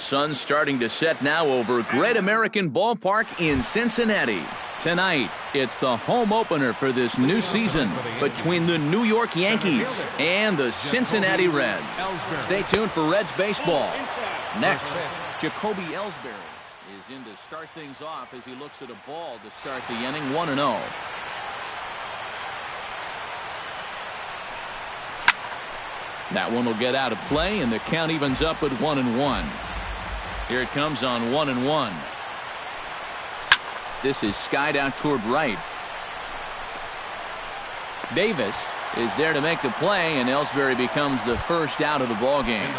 sun's starting to set now over Great American Ballpark in Cincinnati. Tonight, it's the home opener for this new season between the New York Yankees and the Cincinnati Reds. Stay tuned for Reds baseball. Next, Jacoby Ellsbury is in to start things off as he looks at a ball to start the inning, 1-0. That one will get out of play, and the count evens up at 1-1. Here it comes on 1-1. This is skied out toward right. Davis is there to make the play, and Ellsbury becomes the first out of the ballgame.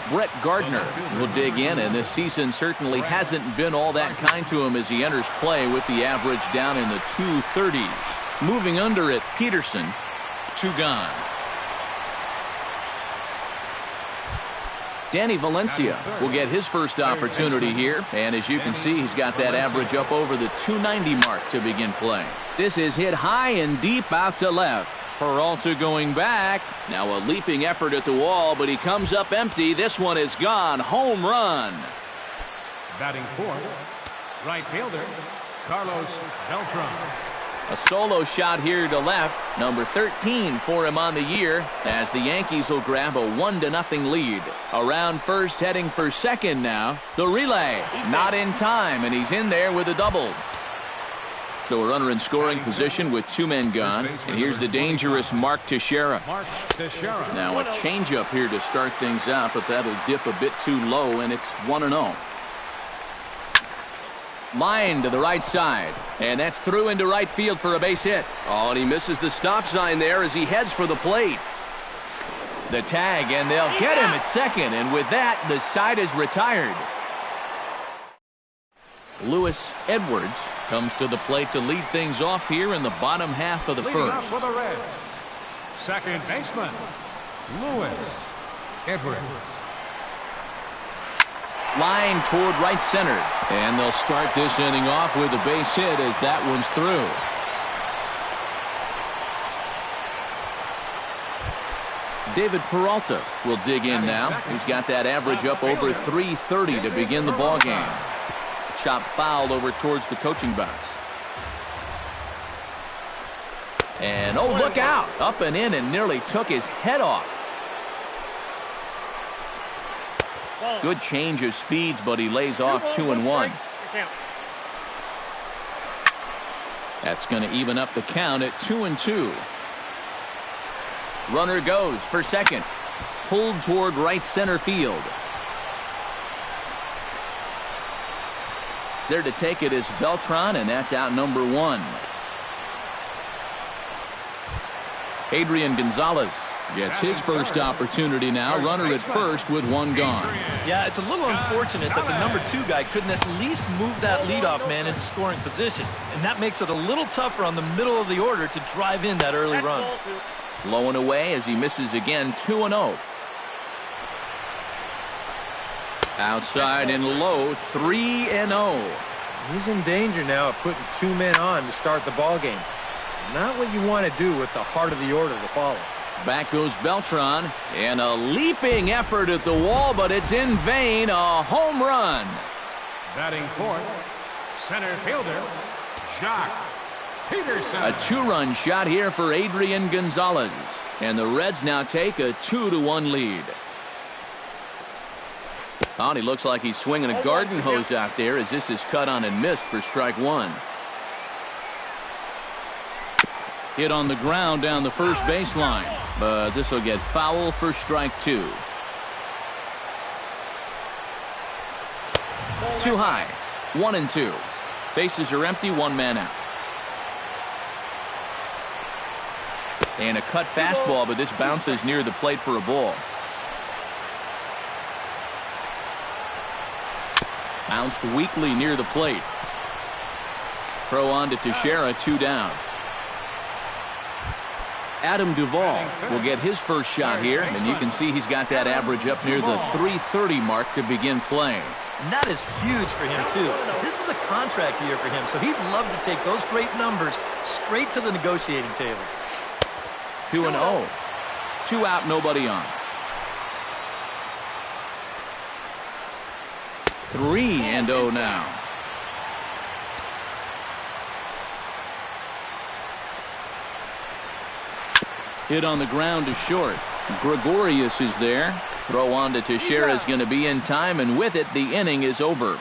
Brett Gardner will dig in, and this season certainly hasn't been all that kind to him as he enters play with the average down in the 230s. Moving under it, Peterson, 2 gone. Danny Valencia will get his first opportunity here, and as you can see, he's got that average up over the 290 mark to begin play. This is hit high and deep out to left. Peralta going back. Now a leaping effort at the wall, but he comes up empty. This one is gone. Home run. Batting fourth, right fielder, Carlos Beltran. A solo shot here to left. Number 13 for him on the year as the Yankees will grab a 1-0 lead. Around first, heading for second now. The relay not in time, and he's in there with a double. So a runner in scoring position with 2 men gone. And here's the dangerous Mark Teixeira. Now a changeup here to start things out, but that'll dip a bit too low, and it's 1-0. Line to the right side, and that's through into right field for a base hit. Oh, and he misses the stop sign there as he heads for the plate. The tag, and they'll get him at second, and with that, the side is retired. Lewis Edwards comes to the plate to lead things off here in the bottom half of the first. For the Reds, second baseman, Lewis Edwards. Line toward right center, and they'll start this inning off with a base hit as that one's through. David Peralta will dig in now. He's got that average up over 330 to begin the ball game. Chop fouled over towards the coaching box. And oh, look out! Up and in and nearly took his head off. Good change of speeds, but he lays off 2-1. That's going to even up the count at 2-2. Runner goes for second. Pulled toward right center field. There to take it is Beltran, and that's out number 1. Adrian Gonzalez gets his first opportunity now. Runner at first with 1 gone. Yeah, it's a little unfortunate that the number 2 guy couldn't at least move that leadoff man into scoring position. And that makes it a little tougher on the middle of the order to drive in that early run. Low and away as he misses again, 2-0. Outside and low, 3-0. He's in danger now of putting 2 men on to start the ball game. Not what you want to do with the heart of the order to follow. Back goes Beltran, and a leaping effort at the wall, but it's in vain. A home run. Batting fourth, center fielder, Jock Peterson. A 2-run shot here for Adrian Gonzalez, and the Reds now take a 2-1 lead. Oh, and he looks like he's swinging a garden hose out there as this is cut on and missed for strike 1. Hit on the ground down the first baseline, but this will get foul for strike 2. Too high, 1-2. Bases are empty, 1 man out. And a cut fastball, but this bounces near the plate for a ball. Bounced weakly near the plate. Throw on to Teixeira, 2 down. Adam Duvall will get his first shot here, and you can see he's got that average up near the 330 mark to begin playing. And that is huge for him, too. This is a contract year for him, so he'd love to take those great numbers straight to the negotiating table. 2-0. 2 out, nobody on. 3-0 now. Hit on the ground to short. Gregorius is there. Throw on to Teixeira is going to be in time, and with it, the inning is over.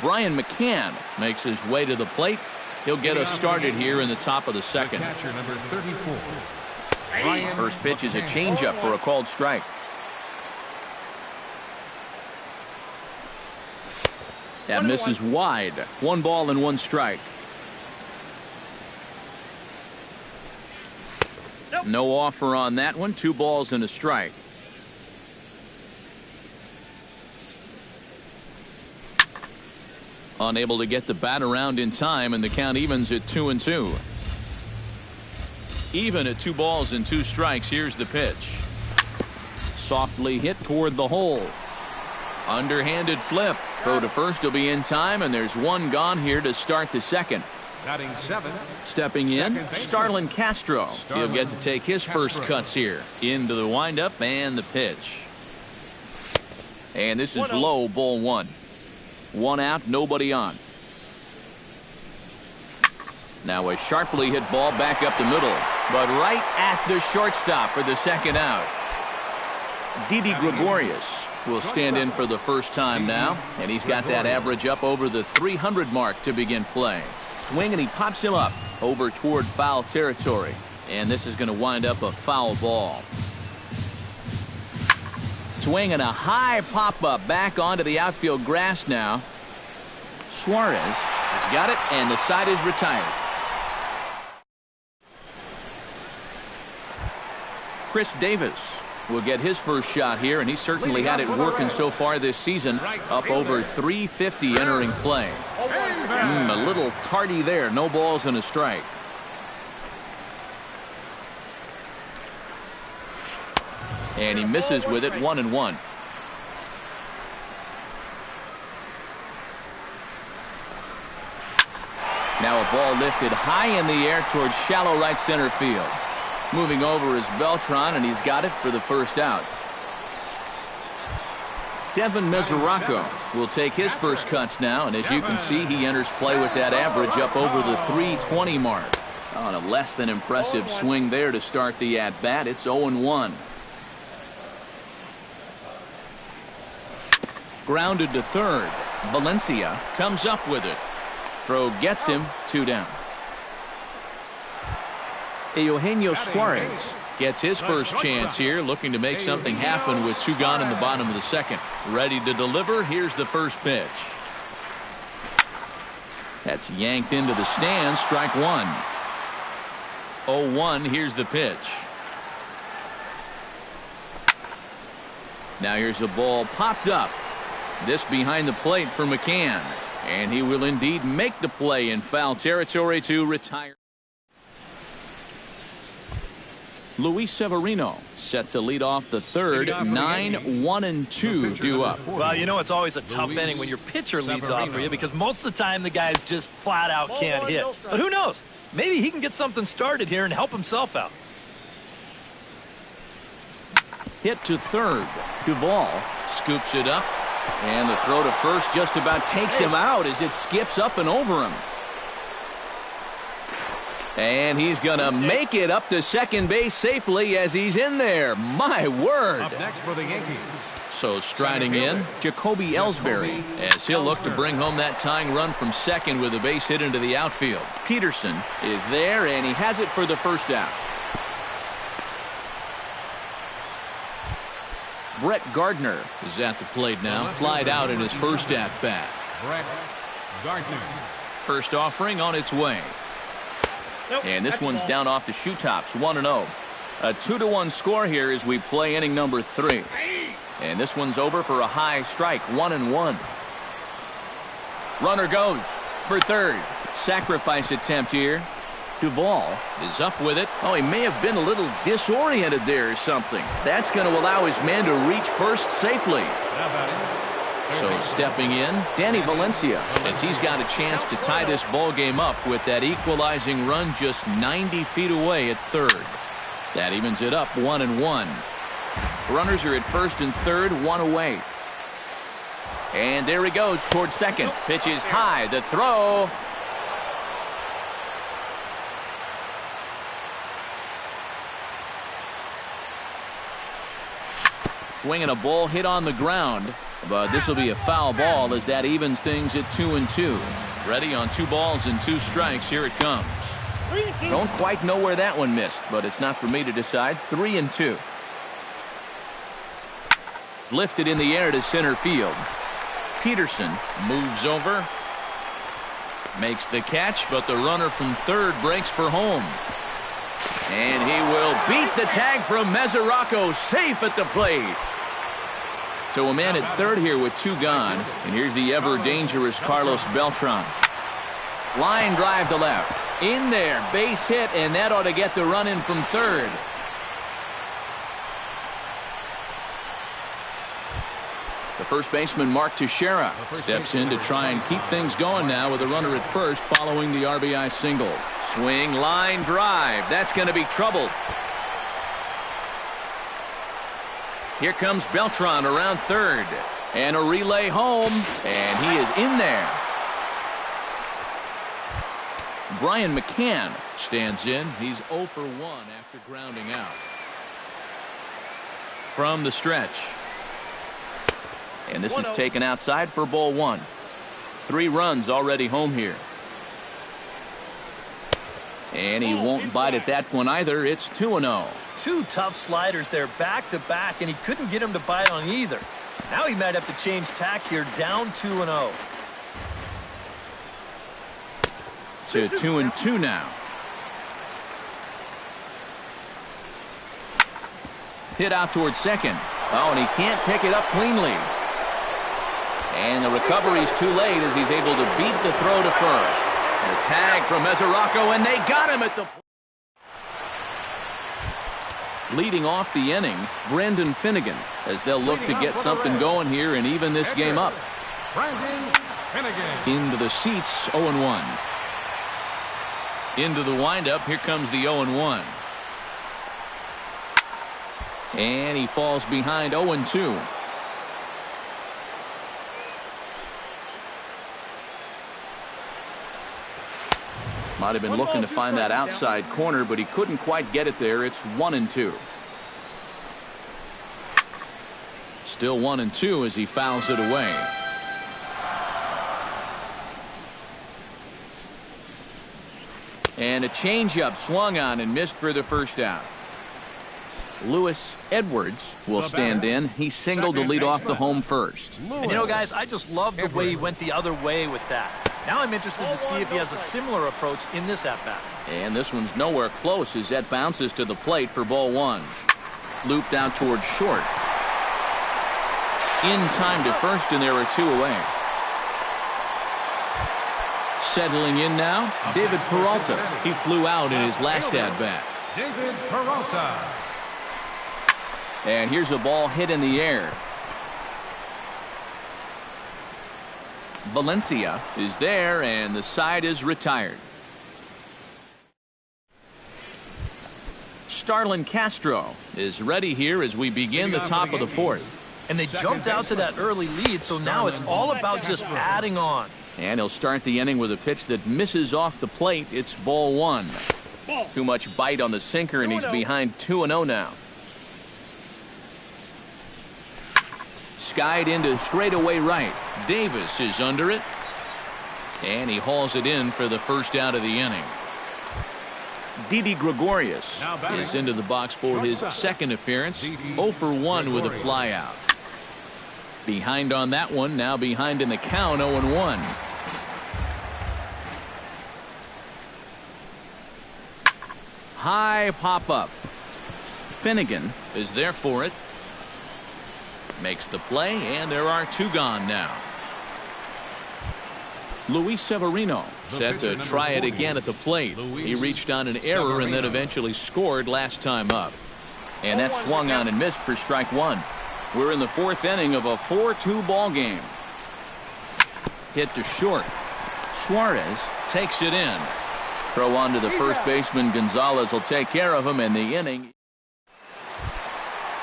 Brian McCann makes his way to the plate. He'll get us started here in the top of the second. Catcher number 34. First pitch is a changeup for a called strike. That misses wide. 1 ball and 1 strike. No offer on that one. 2 balls and a strike. Unable to get the bat around in time, and the count evens at 2-2. Even at 2 balls and 2 strikes. Here's the pitch. Softly hit toward the hole. Underhanded flip. Throw to first will be in time, and there's 1 gone here to start the second. Batting 7. Stepping in, Starlin Castro. He'll get to take his first cuts here. Into the windup and the pitch. And this is low, ball 1. 1 out, nobody on. Now a sharply hit ball back up the middle, but right at the shortstop for the second out. Didi Gregorius will stand in for the first time now, and he's got that average up over the 300 mark to begin play. Swing, and he pops him up over toward foul territory, and this is going to wind up a foul ball. Swing and a high pop-up back onto the outfield grass now. Suarez has got it, and the side is retired. Chris Davis will get his first shot here, and he certainly had it working so far this season. Up over 350 entering play. A little tardy there. No balls and a strike. And he misses with it. 1-1. Now a ball lifted high in the air towards shallow right center field. Moving over is Beltran, and he's got it for the first out. Devin Mesoraco will take his first cuts now, and as you can see, he enters play with that average up over the 320 mark. On a less than impressive swing there to start the at-bat. It's 0-1. Grounded to third. Valencia comes up with it. Throw gets him. 2 down. Eugenio Suarez gets his first chance here, looking to make something happen with 2 gone in the bottom of the second. Ready to deliver. Here's the first pitch. That's yanked into the stands. Strike 1. 0-1. Here's the pitch. Now here's a ball popped up. This behind the plate for McCann. And he will indeed make the play in foul territory to retire. Luis Severino set to lead off the third. 9-1-2 due up. Well, you know, it's always a tough inning when your pitcher leads off for you, because most of the time the guys just flat out can't hit. But who knows? Maybe he can get something started here and help himself out. Hit to third. Duvall scoops it up, and the throw to first just about takes him out as it skips up and over him. And he's going to make it up to second base safely as he's in there. My word. Up next for the Yankees. So striding in, Jacoby Ellsbury, as he'll look to bring home that tying run from second with a base hit into the outfield. Peterson is there, and he has it for the first out. Brett Gardner is at the plate now. Flied out in his first at-bat. Brett Gardner. First offering on its way. And this one's down off the shoe tops. 1-0. A 2-1 score here as we play inning number 3. And this one's over for a high strike. 1-1. Runner goes for third. Sacrifice attempt here. Duvall is up with it. Oh, he may have been a little disoriented there or something. That's going to allow his man to reach first safely. So stepping in, Danny Valencia, as he's got a chance to tie this ball game up with that equalizing run just 90 feet away at third. That evens it up. 1-1. Runners are at first and third, one away. And there he goes towards second. Pitch is high. The throw. Swinging a ball hit on the ground. But this will be a foul ball as that evens things at 2-2. Ready on 2 balls and 2 strikes. Here it comes. Don't quite know where that one missed, but it's not for me to decide. 3-2. Lifted in the air to center field. Peterson moves over. Makes the catch, but the runner from third breaks for home. And he will beat the tag from Mesoraco, safe at the plate. So a man at third here with 2 gone. And here's the ever-dangerous Carlos Beltran. Line drive to left. In there, base hit, and that ought to get the run in from third. The first baseman, Mark Teixeira, steps in to try and keep things going now with a runner at first following the RBI single. Swing, line drive. That's going to be trouble. Here comes Beltran around third. And a relay home. And he is in there. Brian McCann stands in. He's 0 for 1 after grounding out. From the stretch. And this is taken outside for ball 1. 3 runs already home here. And he won't bite at that one either. It's 2-0. 2 tough sliders there back to back, and he couldn't get him to bite on either. Now he might have to change tack here, down 2-0. To 2-2 now. Hit out towards second. Oh, and he can't pick it up cleanly. And the recovery's too late as he's able to beat the throw to first. The tag from Mesoraco, and they got him at the... Leading off the inning, Brendan Finnegan, as they'll look to get something going here and even this game up. Brendan Finnegan. Into the seats, 0-1. Into the windup, here comes the 0-1. And he falls behind 0-2. Might have been looking to find that outside corner, but he couldn't quite get it there. It's 1-2. Still 1-2 as he fouls it away. And a changeup swung on and missed for the first out. Lewis Edwards will stand in. He singled to lead off the home first. And you know, guys, I just love the way he went the other way with that. Now I'm interested to see if he has a similar approach in this at-bat. And this one's nowhere close as that bounces to the plate for ball 1. Looped out towards short. In time to first, and there are 2 away. Settling in now, David Peralta. He flew out in his last at-bat. David Peralta. And here's a ball hit in the air. Valencia is there, and the side is retired. Starlin Castro is ready here as we begin the top of the 4th. And they jumped out to that early lead, so now it's all about just adding on. And he'll start the inning with a pitch that misses off the plate. It's ball 1. Too much bite on the sinker, and he's behind 2-0 now. Skied into straightaway right. Davis is under it. And he hauls it in for the first out of the inning. Didi Gregorius is into the box for his second appearance. 0 for 1 with a flyout. Behind on that one, now behind in the count, 0-1. High pop-up. Finnegan is there for it. Makes the play, and there are 2 gone now. Luis Severino set to try it again at the plate. He reached on an error and then eventually scored last time up. And that swung on and missed for strike 1. We're in the 4th inning of a 4-2 ball game. Hit to short. Suarez takes it in. Throw on to the first baseman. Gonzalez will take care of him, and the inning.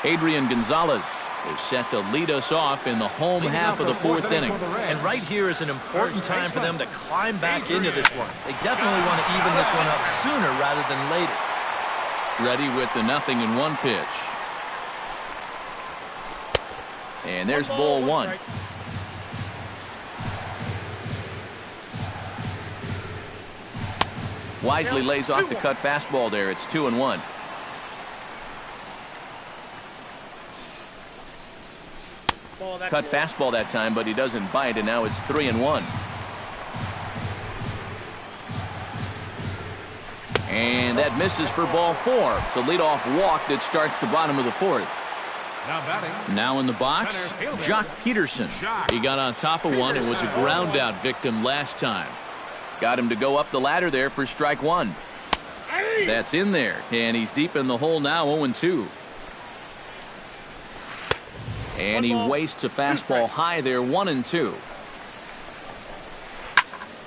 Adrian Gonzalez is set to lead us off in the home half of the fourth inning. And right here is an important time for them to climb back into this one. They definitely want to even this one up sooner rather than later. Ready with the 0-1 pitch. And there's ball one. Wisely lays off the cut fastball there. It's 2-1. Cut fastball that time, but he doesn't bite, and now it's 3-1. And that misses for ball four. It's a leadoff walk that starts the bottom of the fourth. Now batting. Now in the box, Jock Peterson. He got on top of one and was a ground out victim last time. Got him to go up the ladder there for strike one. That's in there, and he's deep in the hole now, 0-2. And he wastes a fastball high there, 1-2.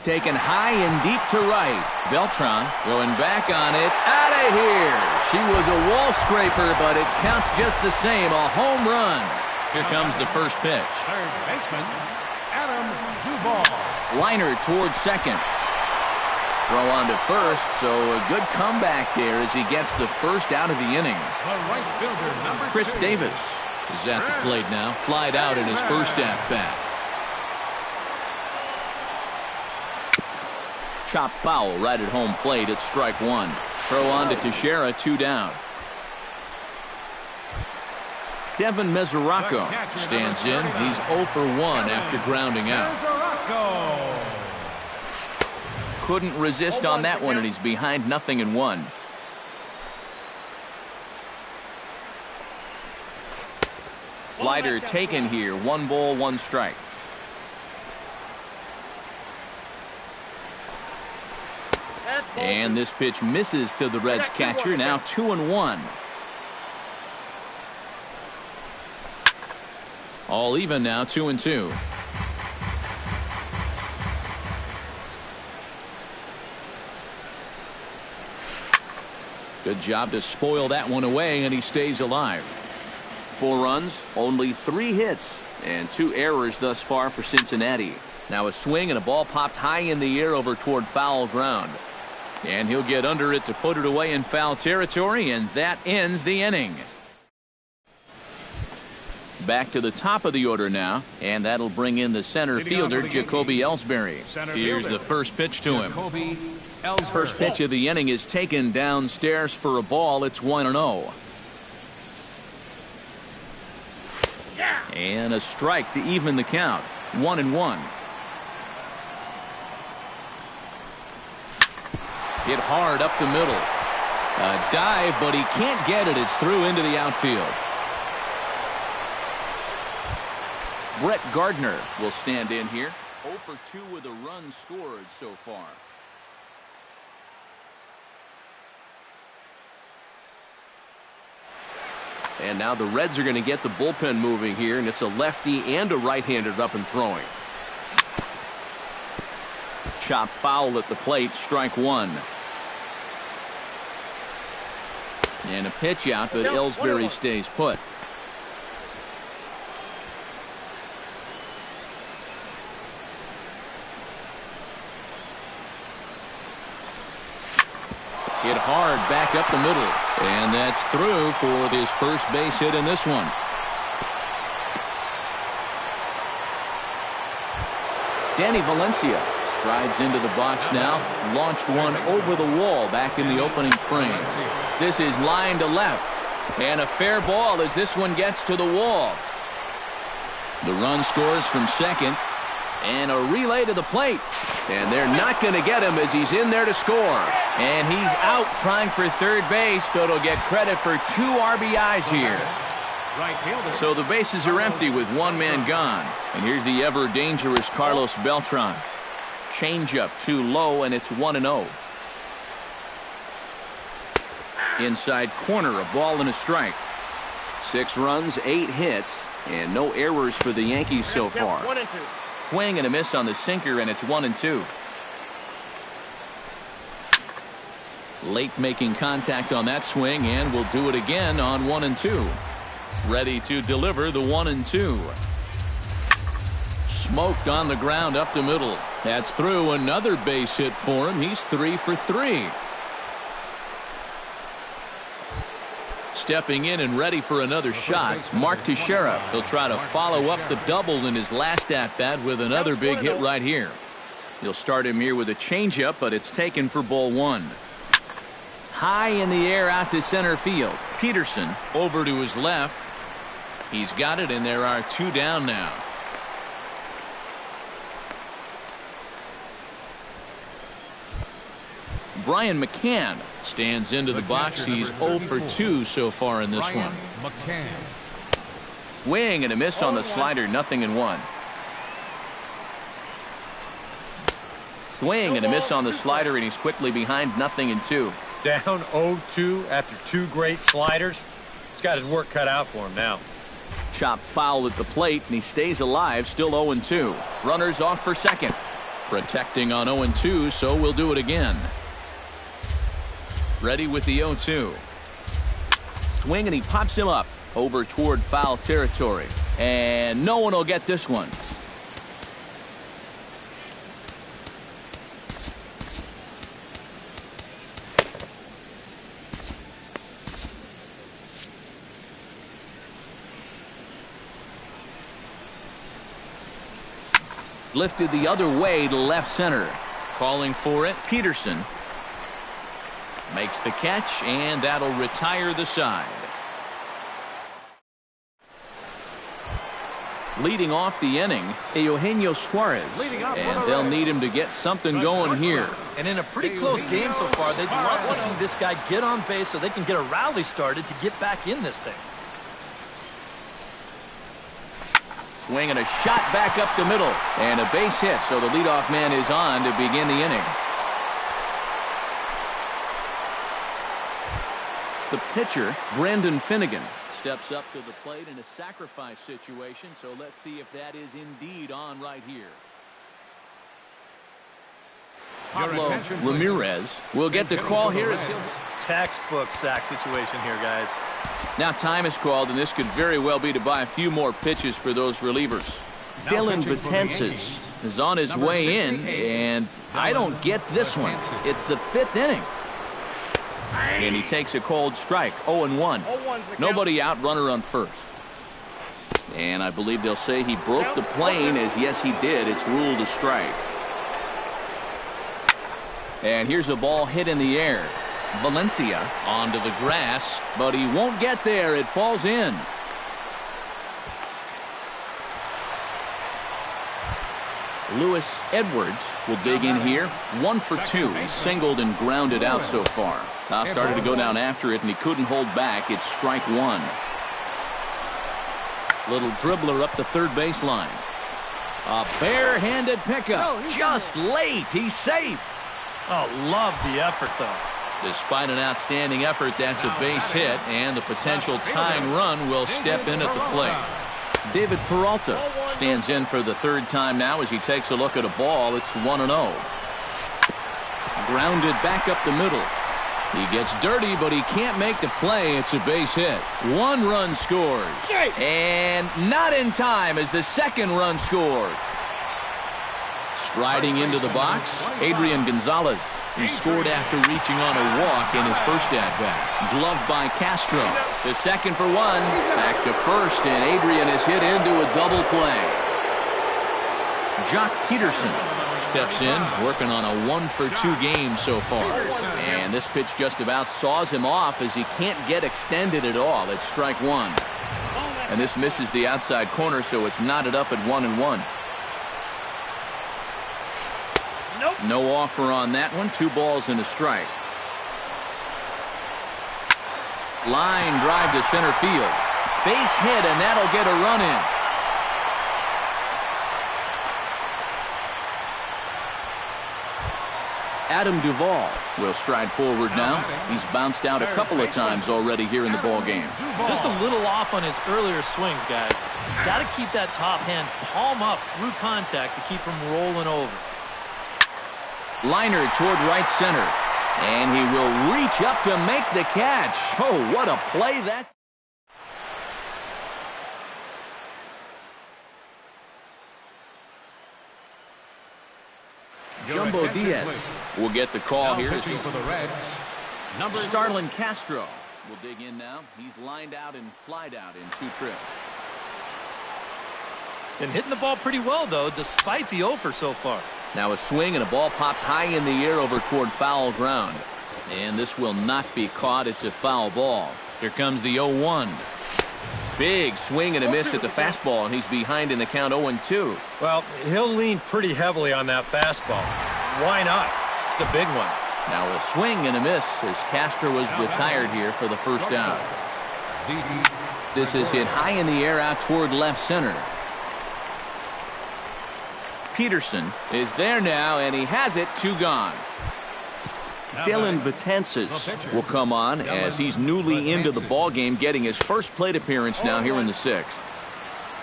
Taken high and deep to right. Beltran going back on it. Out of here. She was a wall scraper, but it counts just the same. A home run. Here comes the first pitch. Third baseman, Adam Duvall. Liner towards second. Throw on to first, so a good comeback there as he gets the first out of the inning. The right fielder, number Chris 2. Davis is at the plate now. Flied out in his first at-bat. Chop foul right at home plate. It's strike one. Throw on to Teixeira, 2 down. Devin Mesoraco stands in. He's 0 for 1 after grounding out. Mesoraco. Couldn't resist on that one, and he's behind 0-1. Slider taken here. 1 ball, 1 strike. And this pitch misses to the Reds catcher. Now 2-1. All even now, 2-2. Good job to spoil that one away, and he stays alive. 4 runs, only 3 hits, and 2 errors thus far for Cincinnati. Now a swing and a ball popped high in the air over toward foul ground. And he'll get under it to put it away in foul territory, and that ends the inning. Back to the top of the order now, and that'll bring in the center fielder, Jacoby Ellsbury. Here's the first pitch to him. First pitch of the inning is taken downstairs for a ball. It's 1-0. And a strike to even the count. 1-1. Hit hard up the middle. A dive, but he can't get it. It's through into the outfield. Brett Gardner will stand in here. 0 for 2 with a run scored so far. And now the Reds are going to get the bullpen moving here, and it's a lefty and a right-handed up and throwing. Chop foul at the plate, strike one. And a pitch out, but Ellsbury stays put. Hit hard back up the middle. And that's through for this first base hit in this one. Danny Valencia strides into the box now. Launched one over the wall back in the opening frame. This is line to left. And a fair ball as this one gets to the wall. The run scores from second. And a relay to the plate. And they're not going to get him as he's in there to score. And he's out trying for third base, but he'll get credit for 2 RBIs here. So the bases are empty with 1 man gone. And here's the ever dangerous Carlos Beltran. Changeup too low, and it's 1-0. Inside corner, a ball and a strike. 6 runs, 8 hits, and no errors for the Yankees so far. Swing and a miss on the sinker, and it's 1-2. Late making contact on that swing, and will do it again on 1-2. Ready to deliver the 1-2. Smoked on the ground up the middle. That's through. Another base hit for him. He's 3 for 3. Stepping in and ready for another shot, Mark Teixeira. He'll try to follow up the double in his last at-bat with another big hit right here. He'll start him here with a changeup, but it's taken for ball 1. High in the air out to center field. Peterson over to his left. He's got it, and there are 2 down now. Brian McCann stands into the box. He's 0 for 2 so far in this one. Swing and a miss on the slider. 0-1. Swing and a miss on the slider, and he's quickly behind 0-2. Down 0-2 after 2 great sliders. He's got his work cut out for him now. Chop foul at the plate, and he stays alive, still 0-2. Runners off for second. Protecting on 0-2, so we'll do it again. Ready with the 0-2. Swing, and he pops him up over toward foul territory. And no one will get this one. Lifted the other way to left center. Calling for it, Peterson. Makes the catch, and that'll retire the side. Leading off the inning, Eugenio Suarez. And they'll need him to get something going here. And in a pretty close game so far, they'd love to see this guy get on base so they can get a rally started to get back in this thing. Swing and a shot back up the middle. And a base hit, so the leadoff man is on to begin the inning. The pitcher, Brendan Finnegan, steps up to the plate in a sacrifice situation, so let's see if that is indeed on right here. Pablo Ramirez will get the call here as he'll... Textbook sack situation here, guys. Now time is called, and this could very well be to buy a few more pitches for those relievers. Dylan Betances is on his way in, and I don't get this one. It's the 5th inning. And he takes a cold strike. 0-1. Nobody out, runner on first. And I believe they'll say he broke the plane, as yes he did. It's ruled a strike. And here's a ball hit in the air. Valencia onto the grass, but he won't get there. It falls in. Lewis Edwards will dig in here. 1 for 2. He's singled and grounded out so far. Now started to go down after it, and he couldn't hold back. It's strike 1. Little dribbler up the third baseline. A barehanded pickup. Just late. He's safe. Oh, love the effort, though. Despite an outstanding effort, that's a base hit, and the potential tying run will step in at the plate. David Peralta stands in for the 3rd time now as he takes a look at a ball. It's 1-0. Grounded back up the middle. He gets dirty, but he can't make the play. It's a base hit. 1 run scores. And not in time as the 2nd run scores. Striding into the box, Adrian Gonzalez. He scored after reaching on a walk in his first at-bat. Gloved by Castro. The 2nd for 1. Back to first, and Adrian is hit into a double play. Jock Peterson steps in, working on a 1 for 2 game so far. And this pitch just about saws him off as he can't get extended at all. It's strike 1. And this misses the outside corner, so it's knotted up at 1-1. No offer on that one. 2 balls and a strike. Line drive to center field. Base hit, and that'll get a run in. Adam Duvall will stride forward now. He's bounced out a couple of times already here in the ball game. Just a little off on his earlier swings, guys. Got to keep that top hand palm up through contact to keep him rolling over. Liner toward right center. And he will reach up to make the catch. Oh, what a play that. Jumbo Diaz will get the call Now here. pitching for the Reds, number Starlin Castro will dig in now. He's lined out and flied out in 2 trips. Been hitting the ball pretty well, though, despite the offer so far. Now a swing and a ball popped high in the air over toward foul ground. And this will not be caught. It's a foul ball. Here comes the 0-1. Big swing and a miss at the fastball, and he's behind in the count 0-2. Well, he'll lean pretty heavily on that fastball. Why not? It's a big one. Now a swing and a miss as Castro was retired here for the first out. This is hit high in the air out toward left center. Peterson is there now, and he has it. 2 gone. Dylan Betances will come on as he's newly into the ballgame, getting his first plate appearance now here in the 6th.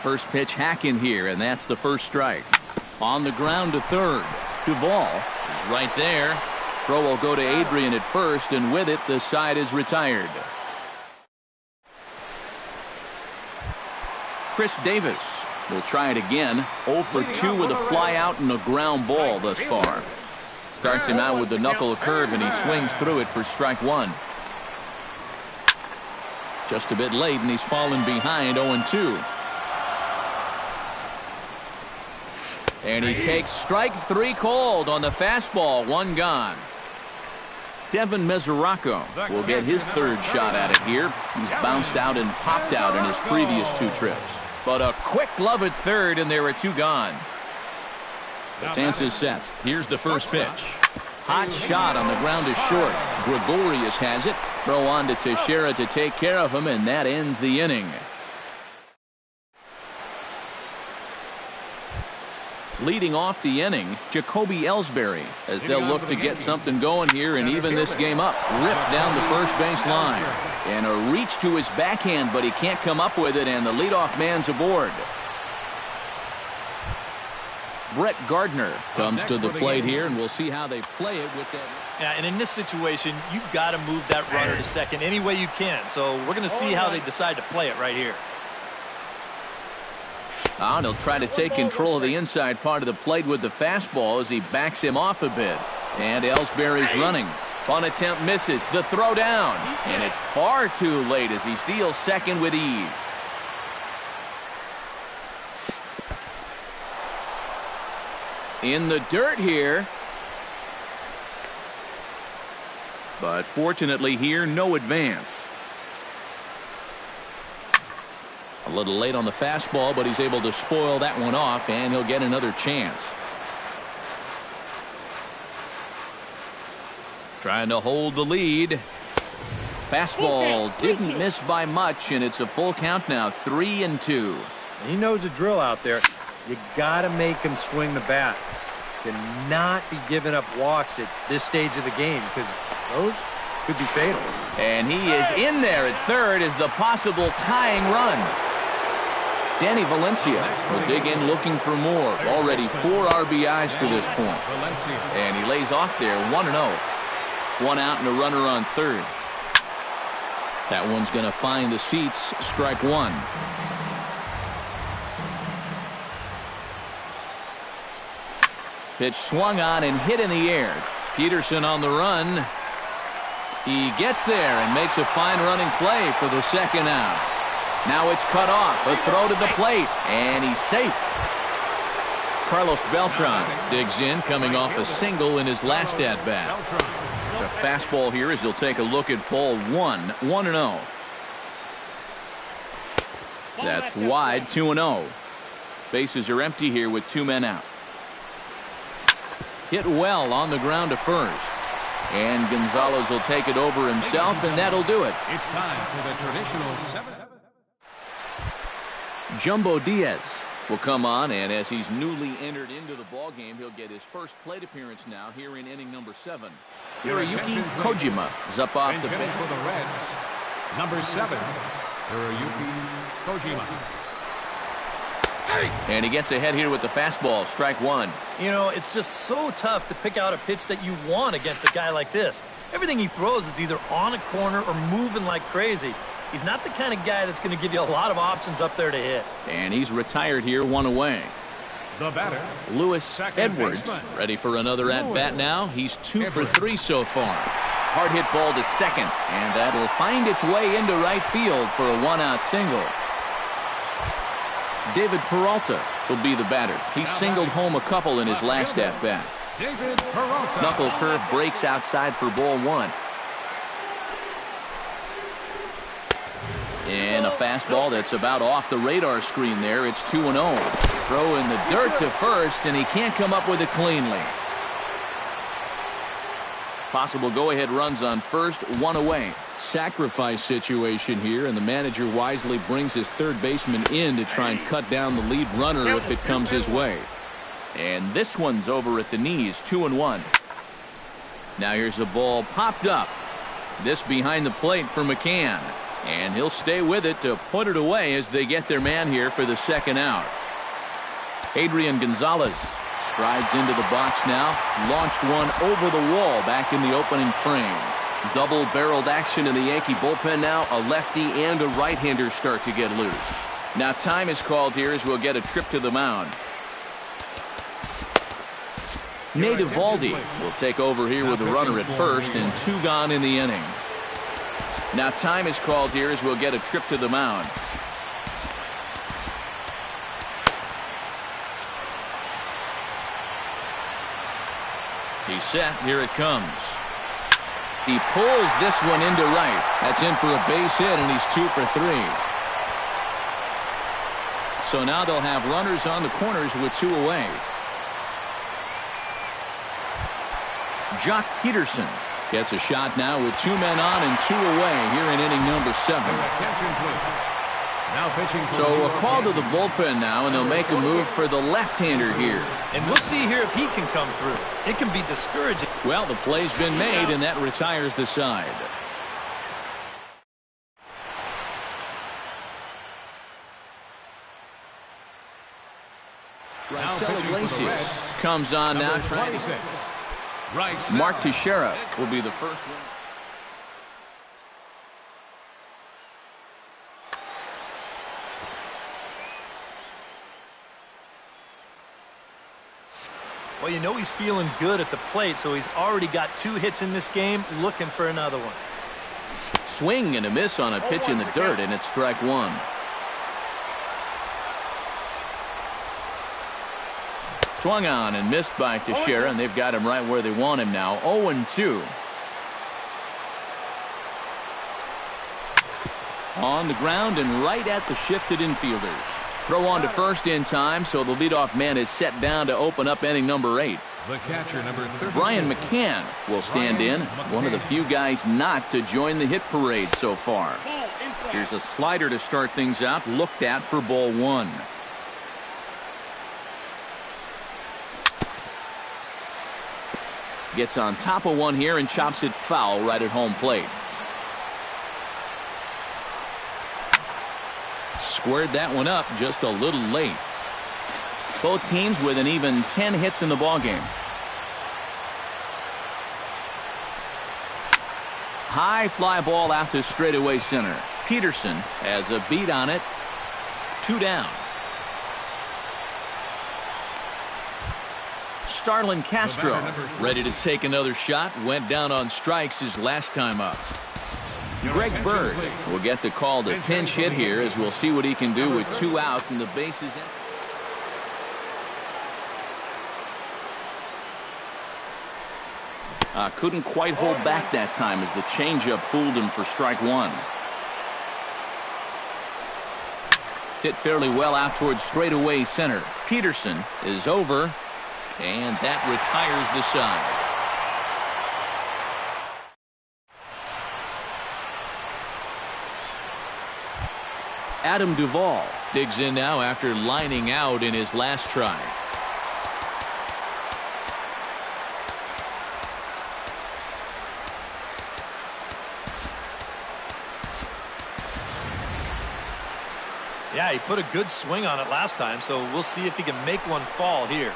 First pitch hack in here, and that's the first strike. On the ground to third. Duvall is right there. Throw will go to Adrian at first, and with it, the side is retired. Chris Davis will try it again. 0 for 2 with a fly out and a ground ball thus far. Starts him out with the knuckle curve, and he swings through it for strike 1. Just a bit late, and he's fallen behind 0-2. And he takes strike 3 called on the fastball. 1 gone. Devin Mesoraco will get his 3rd shot at it here. He's bounced out and popped out in his previous 2 trips. But a quick glove at third, and there are 2 gone. Betances sets. Here's the first pitch. Hot shot on the ground is short. Gregorius has it. Throw on to Teixeira to take care of him, and that ends the inning. Leading off the inning, Jacoby Ellsbury, as they'll look to get something going here and even this game up. Ripped down the first base line. And a reach to his backhand, but he can't come up with it, and the leadoff man's aboard. Brett Gardner comes to the plate here, and we'll see how they play it with that. Yeah, and in this situation, you've got to move that runner to second any way you can. So we're going to see how they decide to play it right here. And he'll try to take control of the inside part of the plate with the fastball as he backs him off a bit. And Ellsbury's running. Bunt attempt misses. The throw down. And it's far too late as he steals second with ease. In the dirt here. But fortunately here, no advance. A little late on the fastball, but he's able to spoil that one off, and he'll get another chance. Trying to hold the lead. Fastball didn't miss by much, and it's a full count now, 3-2. He knows the drill out there. You got to make him swing the bat. Cannot be giving up walks at this stage of the game, because those could be fatal. And he is in there at third as the possible tying run. Danny Valencia will dig in looking for more. Already 4 RBIs to this point. And he lays off there, 1-0. 1 out and a runner on third. That one's going to find the seats. Strike 1. Pitch swung on and hit in the air. Peterson on the run. He gets there and makes a fine running play for the second out. Now it's cut off. A throw to the plate, and he's safe. Carlos Beltran digs in, coming off a single in his last at-bat. The fastball here as he'll take a look at ball 1, 1-0. That's wide, 2-0. Bases are empty here with 2 men out. Hit well on the ground to first. And Gonzalez will take it over himself, and that'll do it. It's time for the traditional 7. Jumbo Diaz will come on, and as he's newly entered into the ballgame, he'll get his first plate appearance now here in inning number 7. Hiroyuki Kojima is up off the bench. For the Reds, number 7, Hiroyuki Kojima. And he gets ahead here with the fastball. Strike 1. You know, it's just so tough to pick out a pitch that you want against a guy like this. Everything he throws is either on a corner or moving like crazy. He's not the kind of guy that's going to give you a lot of options up there to hit. And he's retired here, 1 away. The batter, Lewis second Edwards, baseman. ready for another at-bat now. He's 2 for 3 so far. Hard hit ball to second, and that'll find its way into right field for a one-out single. David Peralta will be the batter. He singled home a couple in his last at-bat. David Peralta. Knuckle curve breaks outside for ball one. And a fastball that's about off the radar screen there. It's 2-0. Throw in the dirt to first, and he can't come up with it cleanly. Possible go-ahead runs on first, one away. Sacrifice situation here, and the manager wisely brings his third baseman in to try and cut down the lead runner if it comes his way. And this one's over at the knees, 2-1. Now here's a ball popped up. This behind the plate for McCann. And he'll stay with it to put it away as they get their man here for the second out. Adrian Gonzalez strides into the box now. Launched one over the wall back in the opening frame. Double-barreled action in the Yankee bullpen now. A lefty and a right-hander start to get loose. Now time is called here as we'll get a trip to the mound. Nate Eovaldi will take over here with a runner at first and 2 gone in the inning. Now time is called here as we'll get a trip to the mound. He's set. Here it comes. He pulls this one into right. That's in for a base hit, and he's 2 for 3. So now they'll have runners on the corners with 2 away. Jock Peterson gets a shot now with 2 men on and 2 away here in inning number 7. Now pitching for So a call to the bullpen now, and they'll make a move for the left-hander here. And we'll see here if he can come through. It can be discouraging. Well, the play's been made, and that retires the side. Raisel Iglesias comes on now. Trying to... Mark Teixeira will be the first one. Well, you know he's feeling good at the plate, so he's already got 2 hits in this game, looking for another one. Swing and a miss on a pitch in the dirt, and it's strike 1. Swung on and missed by Teixeira, and they've got him right where they want him now. 0-2. On the ground and right at the shifted infielders. Throw on to first in time, so the leadoff man is set down to open up inning number 8. the catcher, number 30. Brian McCann will stand in. One of the few guys not to join the hit parade so far. Here's a slider to start things out, looked at for ball 1. Gets on top of one here and chops it foul right at home plate. Squared that one up just a little late. Both teams with an even 10 hits in the ballgame. High fly ball out to straightaway center. Peterson has a beat on it. 2 down. Starlin Castro ready to take another shot. Went down on strikes his last time up. Greg Bird will get the call to pinch hit here, as we'll see what he can do with 2 out and the bases empty. Couldn't quite hold back that time as the changeup fooled him for strike 1. Hit fairly well out towards straightaway center. Peterson is over, and that retires the side. Adam Duvall digs in now after lining out in his last try. Yeah, he put a good swing on it last time, so we'll see if he can make one fall here.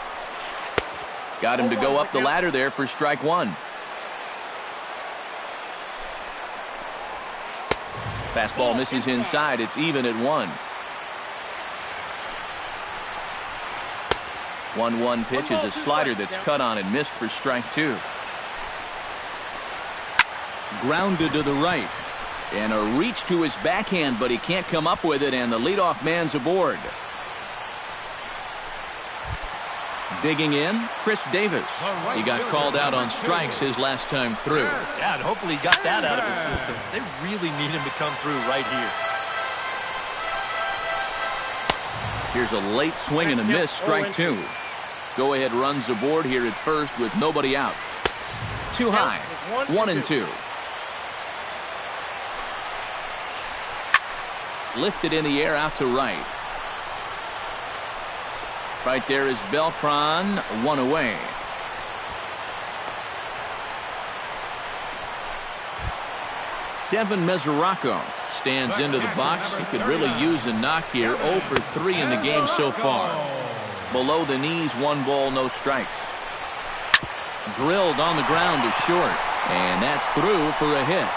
Got him to go up the ladder there for strike 1. Fastball misses inside. It's even at 1. 1-1 pitch is a slider that's cut on and missed for strike 2. Grounded to the right. And a reach to his backhand, but he can't come up with it, and the leadoff man's aboard. Digging in, Chris Davis. He got called out on strikes his last time through. Yeah, and hopefully he got that out of his system. They really need him to come through right here. Here's a late swing and a miss, strike 2. Go-ahead runs aboard here at first with nobody out. Too high, 1-2. Lifted in the air out to right. Right there is Beltran, 1 away. Devin Mesoraco stands into the box. He could really use a knock here. 0 for 3 in the game so far. Below the knees, 1 ball, no strikes. Drilled on the ground to short. And that's through for a hit.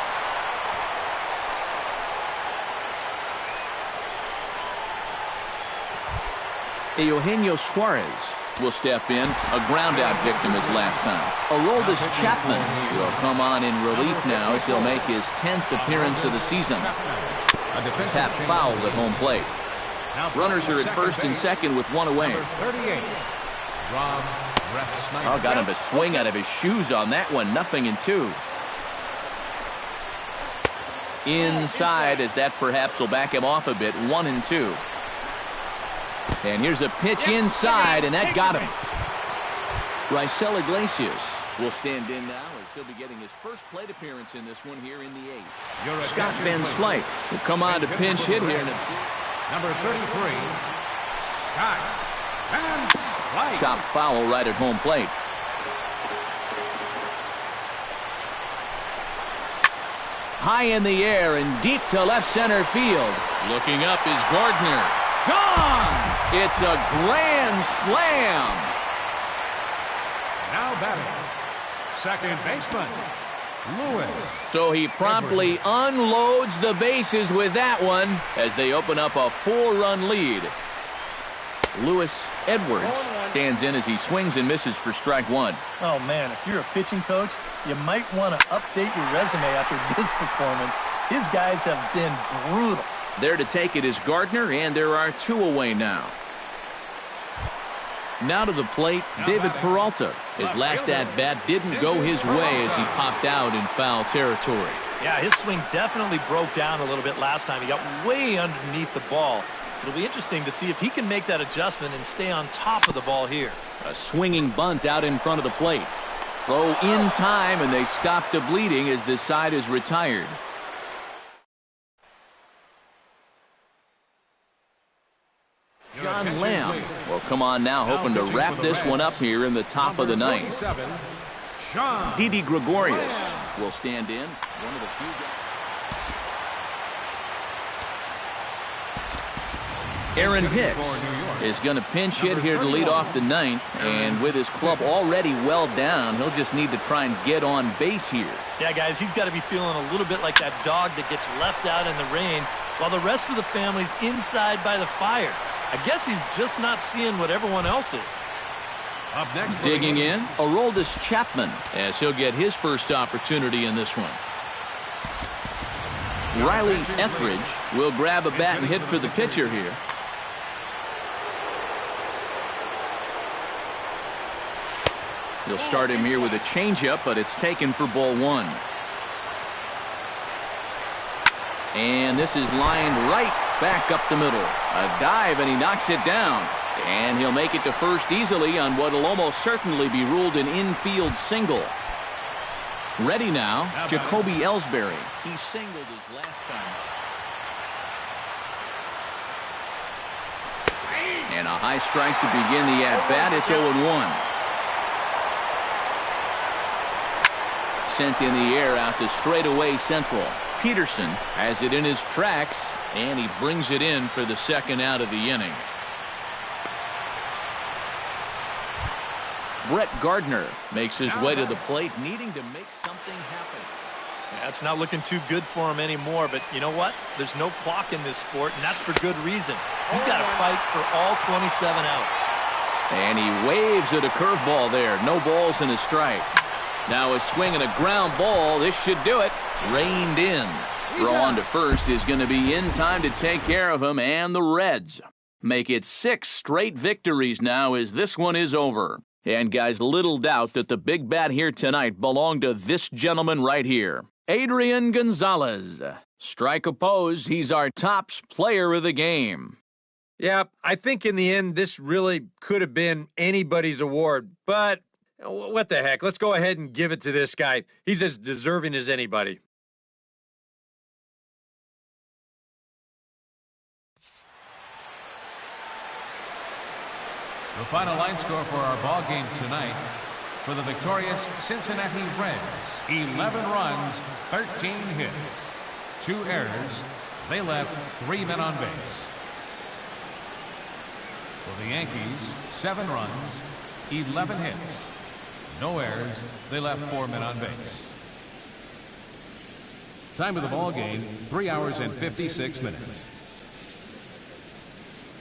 Eugenio Suarez will step in, a ground-out victim as last time. Aroldis Chapman will come on in relief now as he'll make his 10th appearance of the season. Tap fouled at home plate. Runners are at first and second with 1 away. Oh, got him to swing out of his shoes on that one. 0-2. Inside, as that perhaps will back him off a bit. 1-2. And here's a pitch inside, and that got him. Raisel Iglesias will stand in now as he'll be getting his first plate appearance in this one here in the 8th. Scott Van Slyke will come on to pinch hit here. Number 33, Scott Van Slyke. Chop foul right at home plate. High in the air and deep to left center field. Looking up is Gardner. Gone! It's a grand slam. Now batting, second baseman, Lewis. So he promptly unloads the bases with that one as they open up a 4-run lead. Lewis Edwards stands in as he swings and misses for strike 1. Oh, man, if you're a pitching coach, you might want to update your resume after this performance. His guys have been brutal. There to take it is Gardner, and there are 2 away now. Now to the plate, David Peralta. His last at-bat didn't go his way as he popped out in foul territory. Yeah, his swing definitely broke down a little bit last time. He got way underneath the ball. It'll be interesting to see if he can make that adjustment and stay on top of the ball here. A swinging bunt out in front of the plate. Throw in time, and they stop the bleeding as this side is retired. John Lamb will come on now, hoping to wrap this one up here in the top of the 9th. Didi Gregorius will stand in. One of the few guys. Aaron Hicks is going to pinch hit here to lead off the 9th, and with his club already well down, he'll just need to try and get on base here. Yeah, guys, he's got to be feeling a little bit like that dog that gets left out in the rain while the rest of the family's inside by the fire. I guess he's just not seeing what everyone else is. Up next, digging in, Aroldis Chapman, as he'll get his first opportunity in this one. Riley Etheridge will grab a bat and hit for the pitcher here. He'll start him here with a changeup, but it's taken for ball 1. And this is lined right back up the middle. A dive, and he knocks it down. And he'll make it to first easily on what will almost certainly be ruled an infield single. Ready now, Jacoby Ellsbury. He singled his last time. And a high strike to begin the at-bat. It's 0-1. Sent in the air out to straightaway central. Peterson has it in his tracks, and he brings it in for the second out of the inning. Brett Gardner makes his way to the plate, needing to make something happen. Yeah, it's not looking too good for him anymore, but you know what? There's no clock in this sport, and that's for good reason. You've got to fight for all 27 outs. And he waves at a curveball there. No balls and a strike. Now a swing and a ground ball. This should do it. Reined in. Throw on to first is going to be in time to take care of him, and the Reds make it 6 straight victories now as this one is over. And guys, little doubt that the big bat here tonight belonged to this gentleman right here, Adrian Gonzalez. Strike oppose, he's our tops player of the game. Yeah, I think in the end, this really could have been anybody's award, but what the heck? Let's go ahead and give it to this guy. He's as deserving as anybody. The final line score for our ball game tonight: for the victorious Cincinnati Reds, 11 runs, 13 hits, 2 errors. They left 3 men on base. For the Yankees, 7 runs, 11 hits, no errors. They left 4 men on base. Time of the ball game, 3 hours and 56 minutes.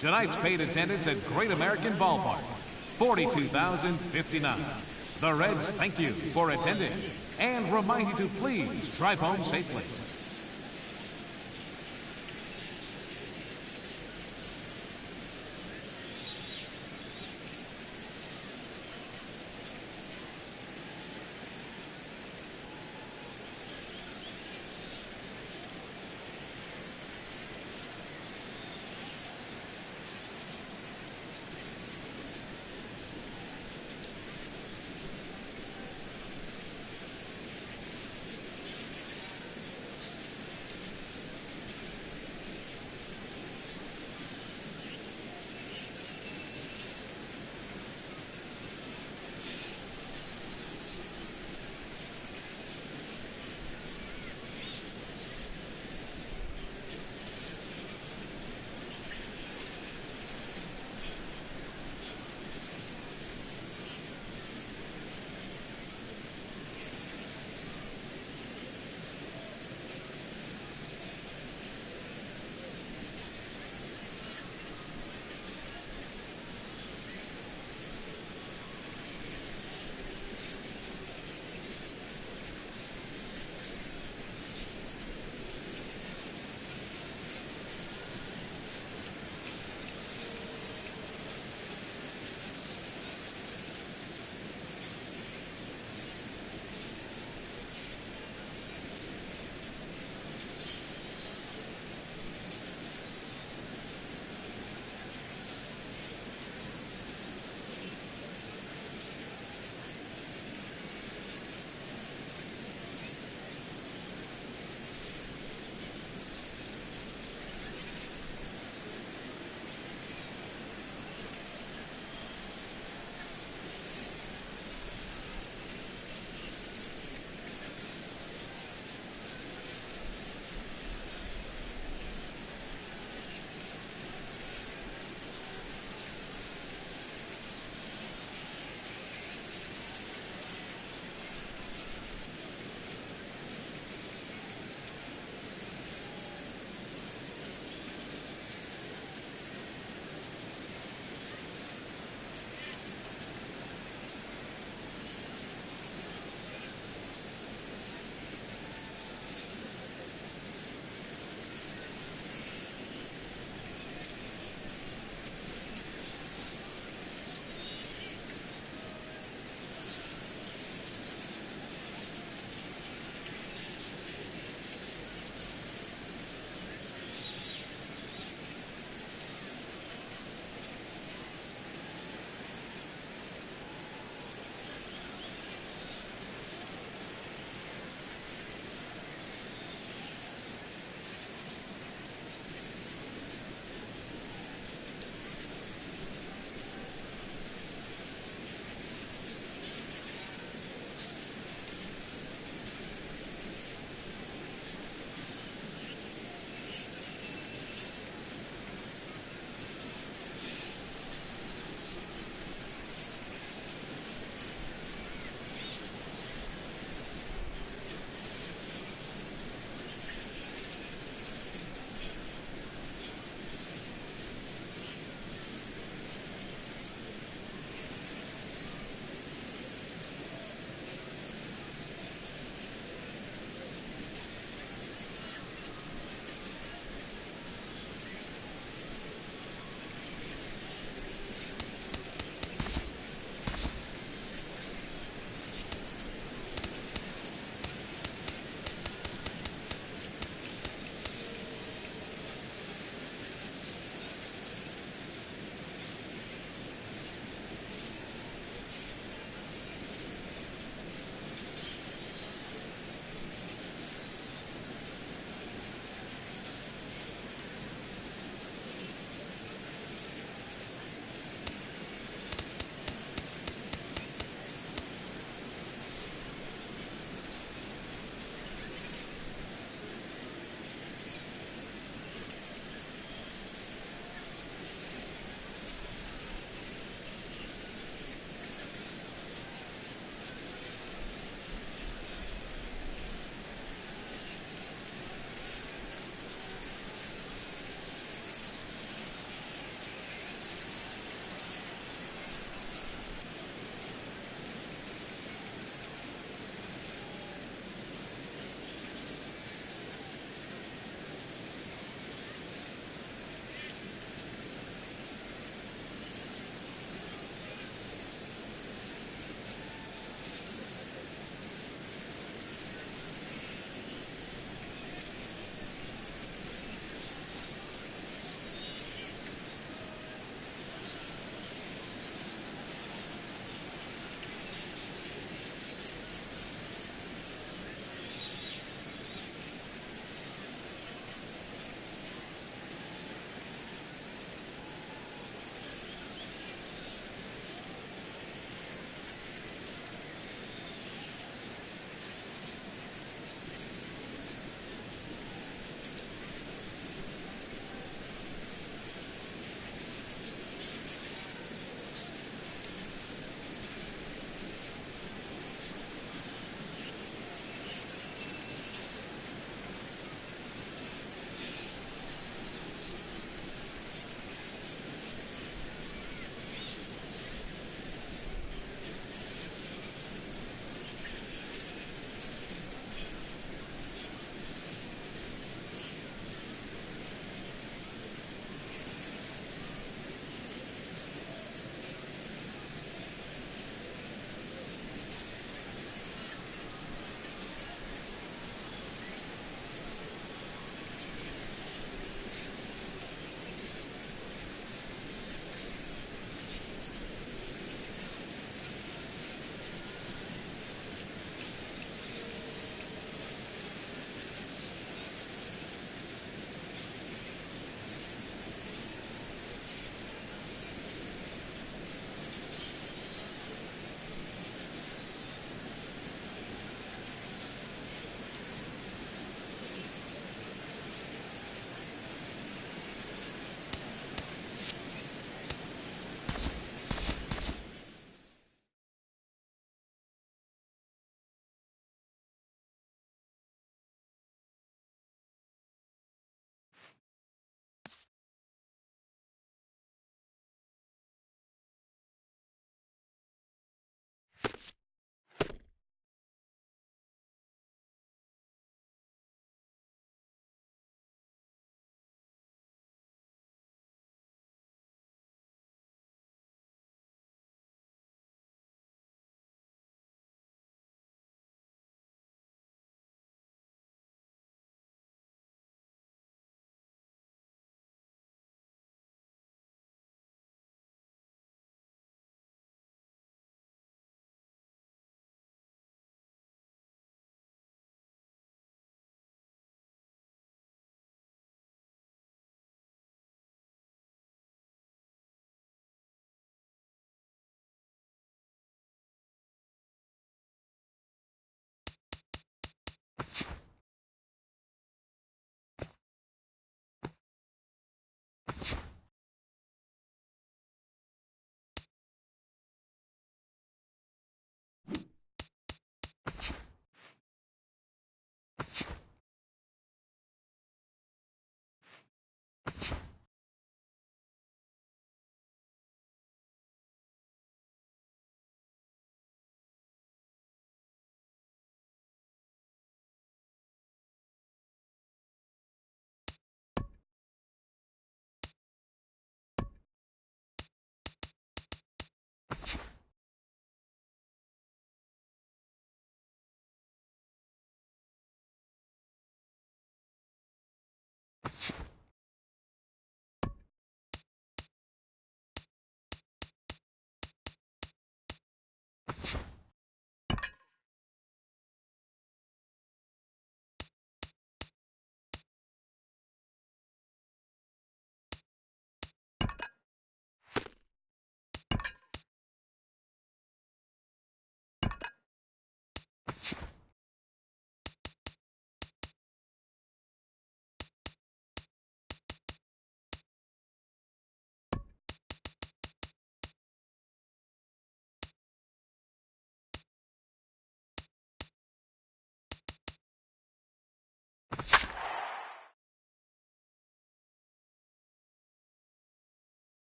Tonight's paid attendance at Great American Ballpark, 42,059. The Reds thank you for attending and remind you to please drive home safely.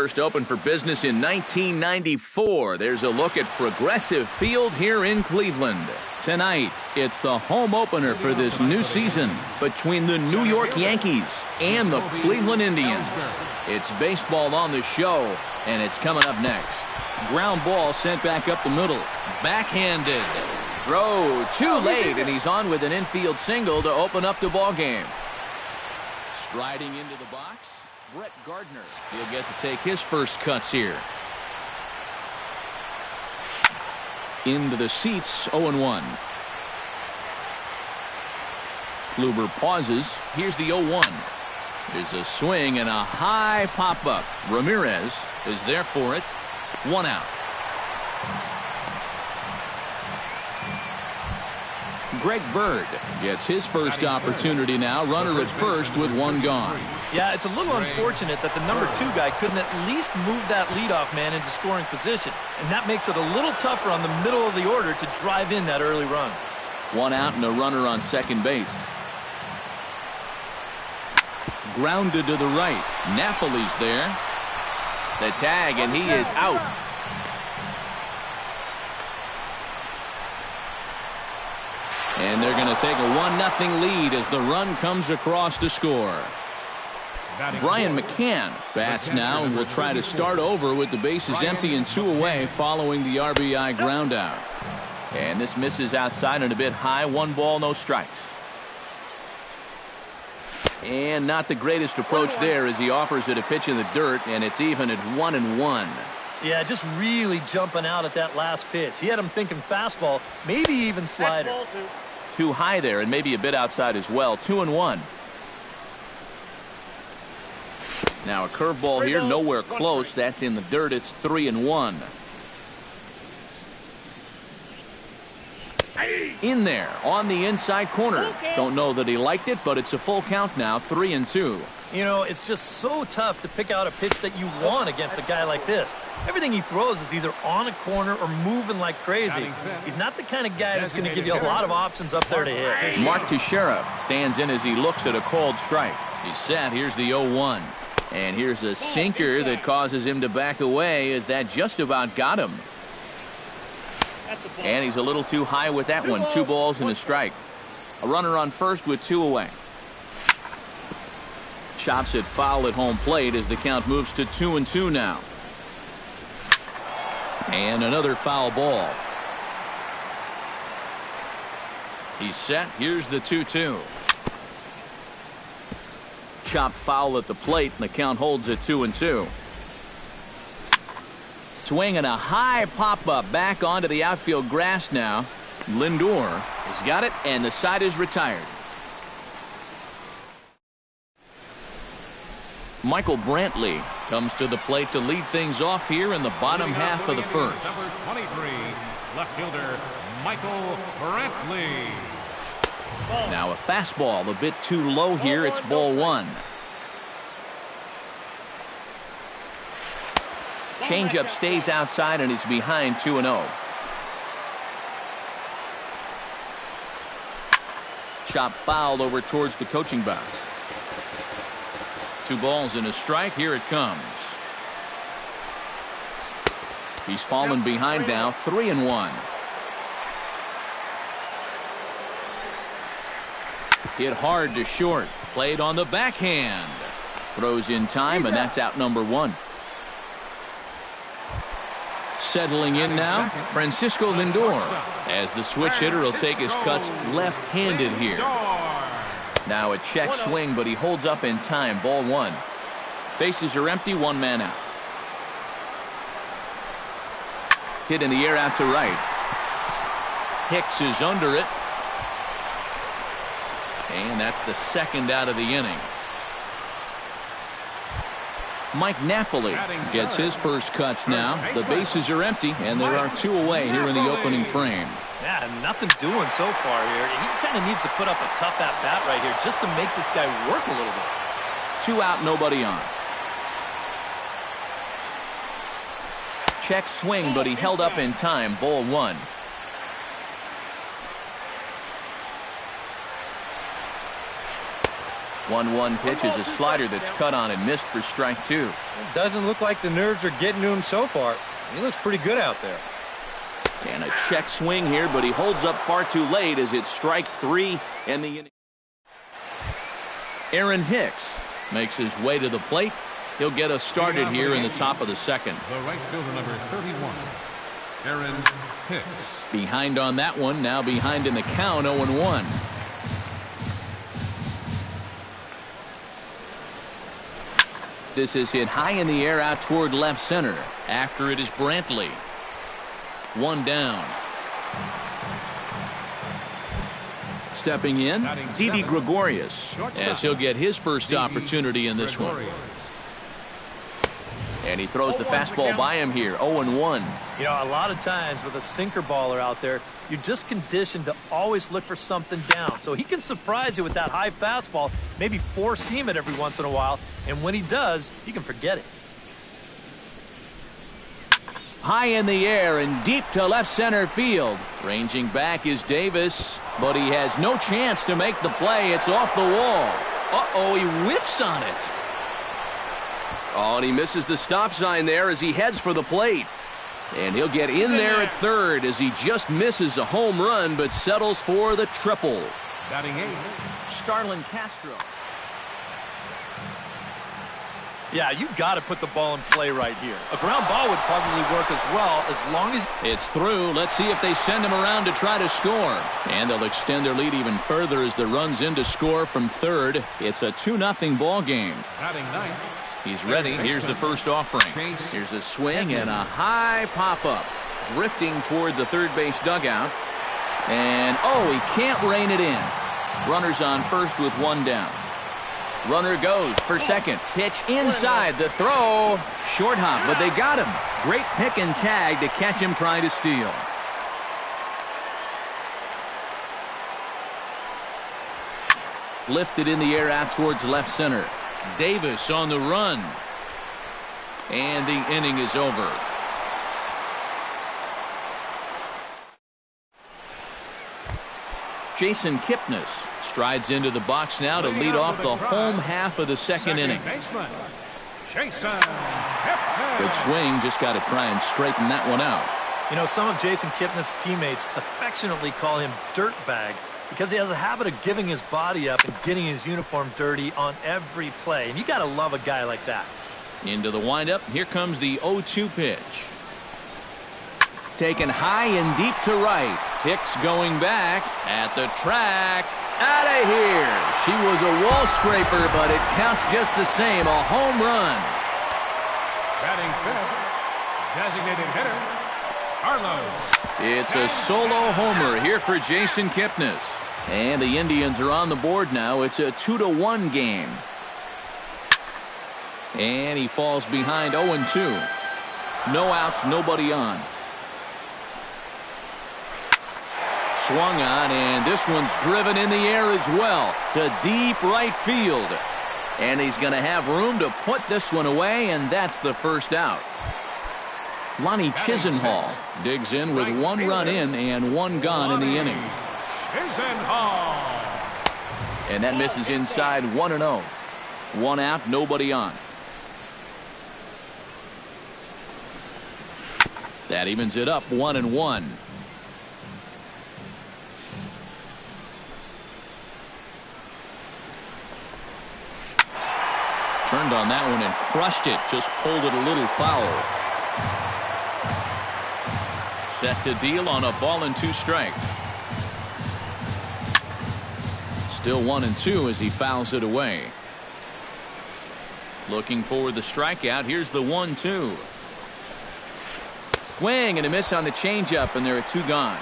first opened for business in 1994. There's a look at Progressive Field here in Cleveland. Tonight, it's the home opener for this new season between the New York Yankees and the Cleveland Indians. It's baseball on the show, and it's coming up next. Ground ball sent back up the middle. Backhanded. Throw too late, and he's on with an infield single to open up the ball game. Striding into the box, Brett Gardner. He'll get to take his first cuts here. Into the seats, 0-1. Kluber pauses. Here's the 0-1. There's a swing and a high pop-up. Ramirez is there for it. 1 out. Greg Bird gets his first opportunity now. Runner at first with 1 gone. Yeah, it's a little unfortunate that the number 2 guy couldn't at least move that leadoff man into scoring position. And that makes it a little tougher on the middle of the order to drive in that early run. 1 out and a runner on second base. Grounded to the right. Napoli's there. The tag, and he is out. And they're going to take a 1-0 lead as the run comes across to score. Brian McCann bats now and will try to start over with the bases empty and 2 away following the RBI ground out. And this misses outside and a bit high. 1 ball, no strikes. And not the greatest approach there as he offers it a pitch in the dirt, and it's even at 1-1. Yeah, just really jumping out at that last pitch. He had him thinking fastball, maybe even slider. Too high there and maybe a bit outside as well. 2-1. Now a curveball here, nowhere close. That's in the dirt. It's 3-1. In there on the inside corner. Don't know that he liked it, but it's a full count now. 3-2. You know, it's just so tough to pick out a pitch that you want against a guy like this. Everything he throws is either on a corner or moving like crazy. He's not the kind of guy that's going to give you a lot of options up there to hit. Mark Teixeira stands in as he looks at a called strike. He's set. Here's the 0-1. And here's a sinker that causes him to back away as that just about got him. And he's a little too high with that one. 2 balls and a strike. A runner on first with 2 away. Chops it foul at home plate as the count moves to 2-2 now. And another foul ball. He's set. Here's the 2-2. Chop foul at the plate, and the count holds at 2-2. Swing and a high pop-up back onto the outfield grass now. Lindor has got it, and the side is retired. Michael Brantley comes to the plate to lead things off here in the bottom half of the first. Number 23, left fielder Michael Brantley. Now a fastball a bit too low here. It's ball 1. Changeup stays outside and is behind 2-0. Chop fouled over towards the coaching box. 2 balls and a strike. Here it comes. He's fallen behind now. 3-1. Hit hard to short. Played on the backhand. Throws in time, and that's out number 1. Settling in now, Francisco Lindor, as the switch hitter will take his cuts left-handed here. Now a check swing, but he holds up in time. Ball 1. Bases are empty. 1 man out. Hit in the air out to right. Hicks is under it. And that's the 2nd out of the inning. Mike Napoli gets his first cuts now. The bases are empty, and there are 2 away here in the opening frame. Yeah, nothing doing so far here. He kind of needs to put up a tough at-bat right here just to make this guy work a little bit. 2 out, nobody on. Check swing, but he held up in time. Ball 1. 1-1 pitch is a slider that's cut on and missed for strike 2. It doesn't look like the nerves are getting to him so far. He looks pretty good out there. And a check swing here, but he holds up far too late as it's strike 3 and the inning. Aaron Hicks makes his way to the plate. He'll get us started here in the top of the second. The right fielder, number 31, Aaron Hicks. Behind on that one, now behind in the count, 0-1. This is hit high in the air out toward left center. After it is Brantley. 1 down. Stepping in, Didi Gregorius, as he'll get his first opportunity in this one. And he throws the fastball by him here, 0-1. You know, a lot of times with a sinker baller out there, you're just conditioned to always look for something down. So he can surprise you with that high fastball, maybe four-seam it every once in a while, and when he does, you can forget it. High in the air and deep to left center field. Ranging back is Davis, but he has no chance to make the play. It's off the wall. Uh-oh, he whiffs on it. Oh, and he misses the stop sign there as he heads for the plate. And he'll get in there at third as he just misses a home run but settles for the triple. Batting 8, Starlin Castro. Yeah, you got to put the ball in play right here. A ground ball would probably work as well as long as... It's through. Let's see if they send him around to try to score. And they'll extend their lead even further as the run's in to score from third. It's a 2-0 ball game. batting 9. He's ready. Here's the first offering. Here's a swing and a high pop-up. Drifting toward the third base dugout. And, oh, he can't rein it in. Runners on first with 1 down. Runner goes for second. Pitch inside. The throw. Short hop, but they got him. Great pick and tag to catch him trying to steal. Lifted in the air out towards left center. Davis on the run. And the inning is over. Jason Kipnis strides into the box now to lead off the home half of the second inning. Baseman, Jason Good swing, just got to try and straighten that one out. You know, some of Jason Kipnis' teammates affectionately call him Dirtbag because he has a habit of giving his body up and getting his uniform dirty on every play. And you got to love a guy like that. Into the windup. Here comes the 0-2 pitch. Taken high and deep to right. Hicks going back at the track. Out of here. She was a wall scraper, but it counts just the same. A home run. batting 5th, designated hitter, Carlos. It's a solo homer here for Jason Kipnis. And the Indians are on the board now. It's a 2-1 game. And he falls behind 0-2. No outs, nobody on. Swung on, and this one's driven in the air as well to deep right field. And he's going to have room to put this one away, and that's the first out. Lonnie Chisenhall digs in with 1 run in and 1 gone in the inning. Chisenhall. And that misses inside 1-0. 1 out, nobody on. That evens it up 1-1. Turned on that one and crushed it. Just pulled it a little foul. Set to deal on a ball and 2 strikes. Still 1-2 as he fouls it away. Looking for the strikeout. Here's the 1-2. Swing and a miss on the changeup, and there are 2 gone.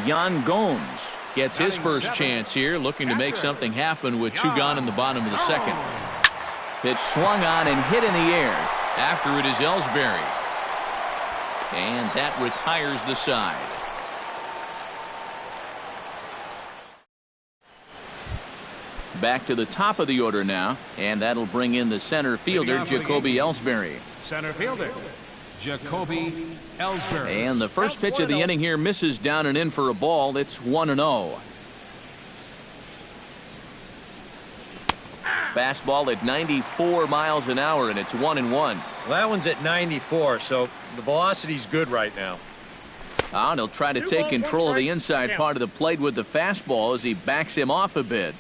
Yan Gomes gets his first chance here, looking to make something happen with 2 gone in the bottom of the second. Pitch swung on and hit in the air. After it is Ellsbury. And that retires the side. Back to the top of the order now, and that'll bring in the center fielder, Jacoby Ellsbury. Center fielder, Jacoby Ellsbury. And the first pitch of the inning here misses down and in for a ball. It's 1-0. Fastball at 94 miles an hour, and it's 1-1. Well, that one's at 94, so the velocity's good right now. And he'll try to take control of the inside part of the plate with the fastball as he backs him off a bit.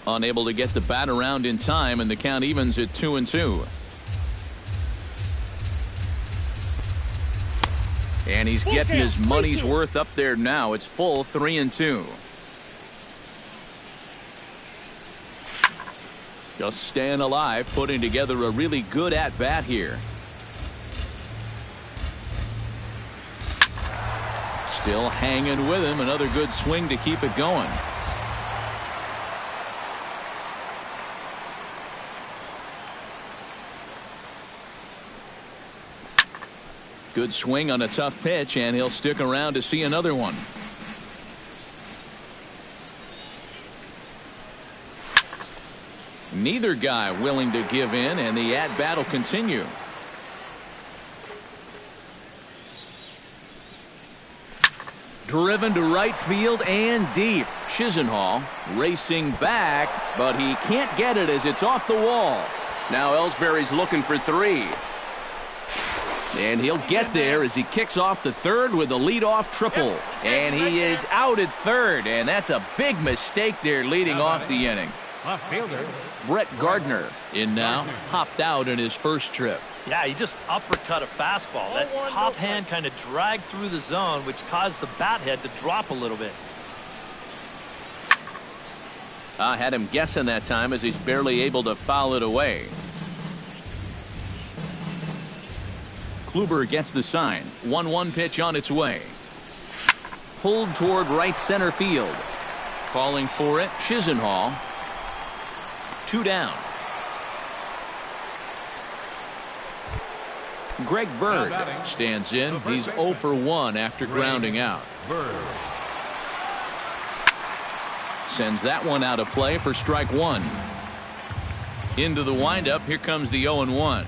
Unable to get the bat around in time, and the count evens at 2-2. And he's getting his money's worth up there now. It's full 3-2. Just staying alive, putting together a really good at-bat here. Still hanging with him. Another good swing to keep it going. Good swing on a tough pitch, and he'll stick around to see another one. Neither guy willing to give in, and the at-bat will continue. Driven to right field and deep. Chisenhall racing back, but he can't get it as it's off the wall. Now Ellsbury's looking for 3. And he'll get there as he kicks off the third with a leadoff triple. And he is out at third, and that's a big mistake there leading off the inning. Left fielder Brett Gardner in now, hopped out in his first trip. Yeah, he just uppercut a fastball. That top hand kind of dragged through the zone, which caused the bat head to drop a little bit. I had him guessing that time as he's barely able to foul it away. Kluber gets the sign. 1-1 pitch on its way. Pulled toward right center field. Calling for it, Chisenhall. 2 down. Greg Bird stands in. He's 0 for 1 after grounding out. Bird. Sends that one out of play for strike 1. Into the windup. Here comes the 0-1.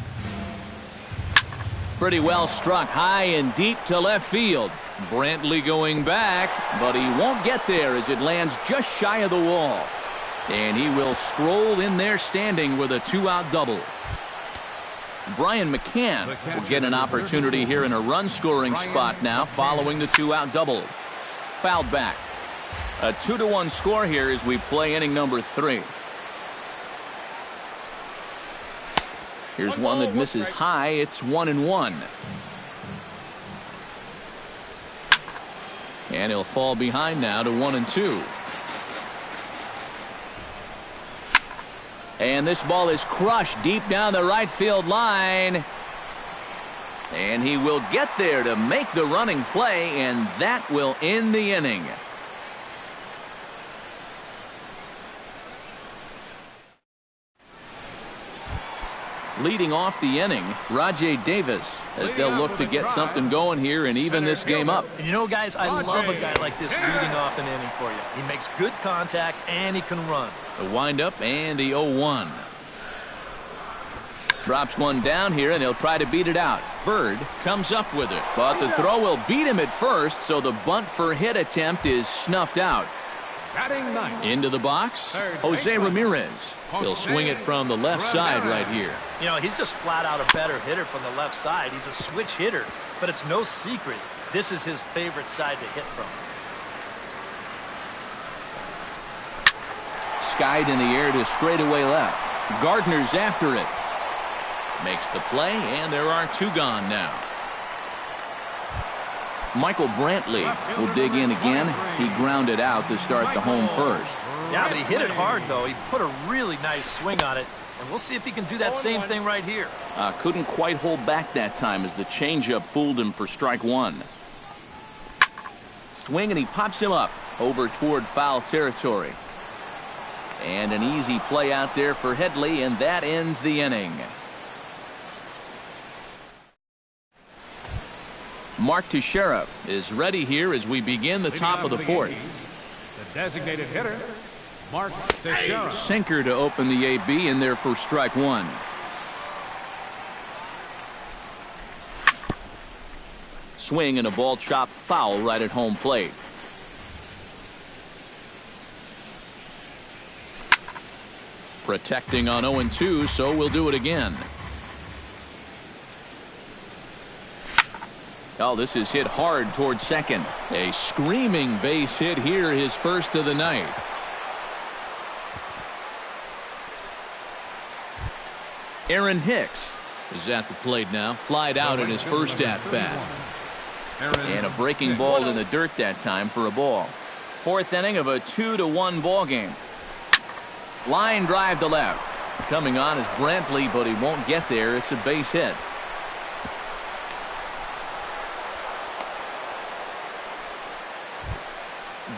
Pretty well struck high and deep to left field. Brantley going back, but he won't get there as it lands just shy of the wall. And he will stroll in there standing with a 2-out double. Brian McCann will get an opportunity here in a run-scoring spot now following the 2-out double. Fouled back. A 2-1 score here as we play inning number 3. Here's one that misses high. It's 1-1. And he'll fall behind now to 1-2. And this ball is crushed deep down the right field line. And he will get there to make the running play, and that will end the inning. Leading off the inning, Rajay Davis, as they'll look to get something going here and even this game up. And you know, guys, I love a guy like this leading off an inning for you. He makes good contact, and he can run. The windup and the 0-1. Drops one down here, and he'll try to beat it out. Bird comes up with it, but the throw will beat him at first, so the bunt for hit attempt is snuffed out. Into the box, Jose Ramirez. He'll swing it from the left side right here. You know, he's just flat out a better hitter from the left side. He's a switch hitter, but it's no secret. This is his favorite side to hit from. Skied in the air to straightaway left. Gardner's after it. Makes the play, and there are 2 gone now. Michael Brantley will dig in again. He grounded out to start the home first. Yeah, but he hit it hard, though. He put a really nice swing on it, and we'll see if he can do that same thing right here. Couldn't quite hold back that time as the changeup fooled him for strike 1. Swing, and he pops him up over toward foul territory. And an easy play out there for Headley, and that ends the inning. Mark Teixeira is ready here as we begin the top of the 4th. The designated hitter, Mark Teixeira. Sinker to open the AB in there for strike 1. Swing and a ball chopped foul right at home plate. Protecting on 0-2, so we'll do it again. Oh, this is hit hard towards second. A screaming base hit here, his first of the night. Aaron Hicks is at the plate now. Flied out in his first at-bat. And a breaking ball in the dirt that time for a ball. Fourth inning of a 2-1 ball game. Line drive to left. Coming on is Brantley, but he won't get there. It's a base hit.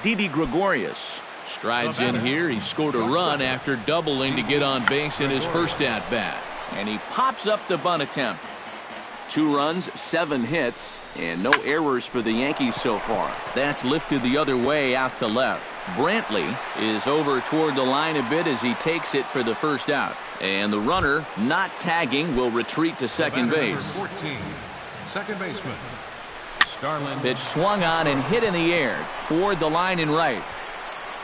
Didi Gregorius strides in here. He scored a run after doubling to get on base in his first at-bat. And he pops up the bunt attempt. 2 runs, 7 hits, and no errors for the Yankees so far. That's lifted the other way out to left. Brantley is over toward the line a bit as he takes it for the first out. And the runner, not tagging, will retreat to second base. 14, second baseman. Starlin. Pitch swung on and hit in the air toward the line and right.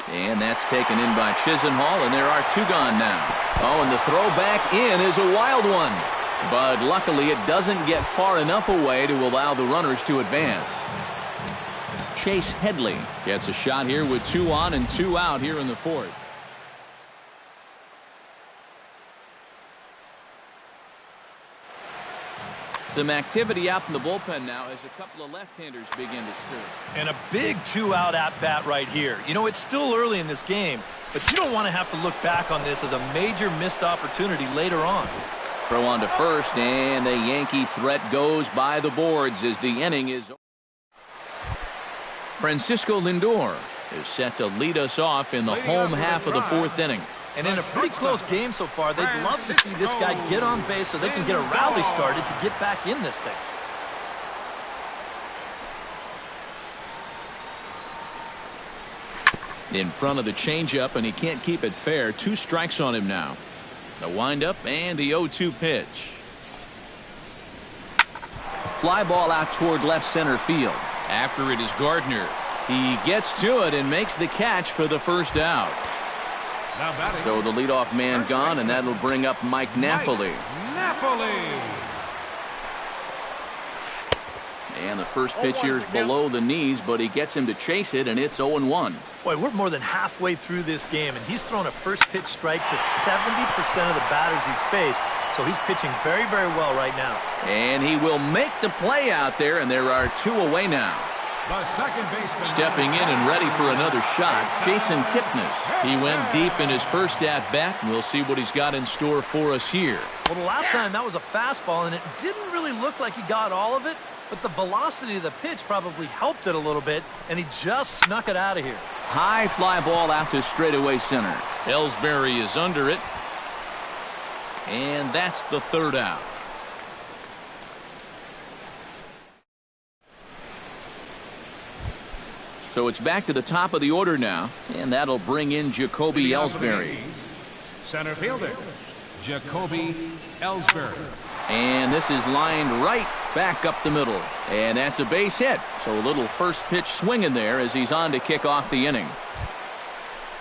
And that's taken in by Chisenhall, and there are 2 gone now. Oh, and the throw back in is a wild one. But luckily it doesn't get far enough away to allow the runners to advance. Chase Headley gets a shot here with 2 on and 2 out here in the fourth. Some activity out in the bullpen now as a couple of left-handers begin to stir. And a big 2-out at-bat right here. You know, it's still early in this game, but you don't want to have to look back on this as a major missed opportunity later on. Throw on to first, and the Yankee threat goes by the boards as the inning is over. Francisco Lindor is set to lead us off in the home half of the fourth inning. And in a pretty close game so far, they'd love to see this guy get on base so they can get a rally started to get back in this thing. In front of the changeup, and he can't keep it fair. 2 strikes on him now. The windup and the 0-2 pitch. Fly ball out toward left center field. After it is Gardner. He gets to it and makes the catch for the first out. So the leadoff man gone, and that'll bring up Mike Napoli. And the first pitch here is below the knees, but he gets him to chase it, and it's 0-1. Boy, we're more than halfway through this game, and he's thrown a first pitch strike to 70% of the batters he's faced, so he's pitching very, very well right now. And he will make the play out there, and there are 2 away now. The second baseman. Stepping in and ready for another shot, Jason Kipnis. He went deep in his first at-bat, and we'll see what he's got in store for us here. Well, the last time that was a fastball, and it didn't really look like he got all of it, but the velocity of the pitch probably helped it a little bit, and he just snuck it out of here. High fly ball out to straightaway center. Ellsbury is under it, and that's the third out. So it's back to the top of the order now, and that'll bring in Jacoby Ellsbury. Center fielder, Jacoby Ellsbury. And this is lined right back up the middle. And that's a base hit. So a little first pitch swing in there as he's on to kick off the inning.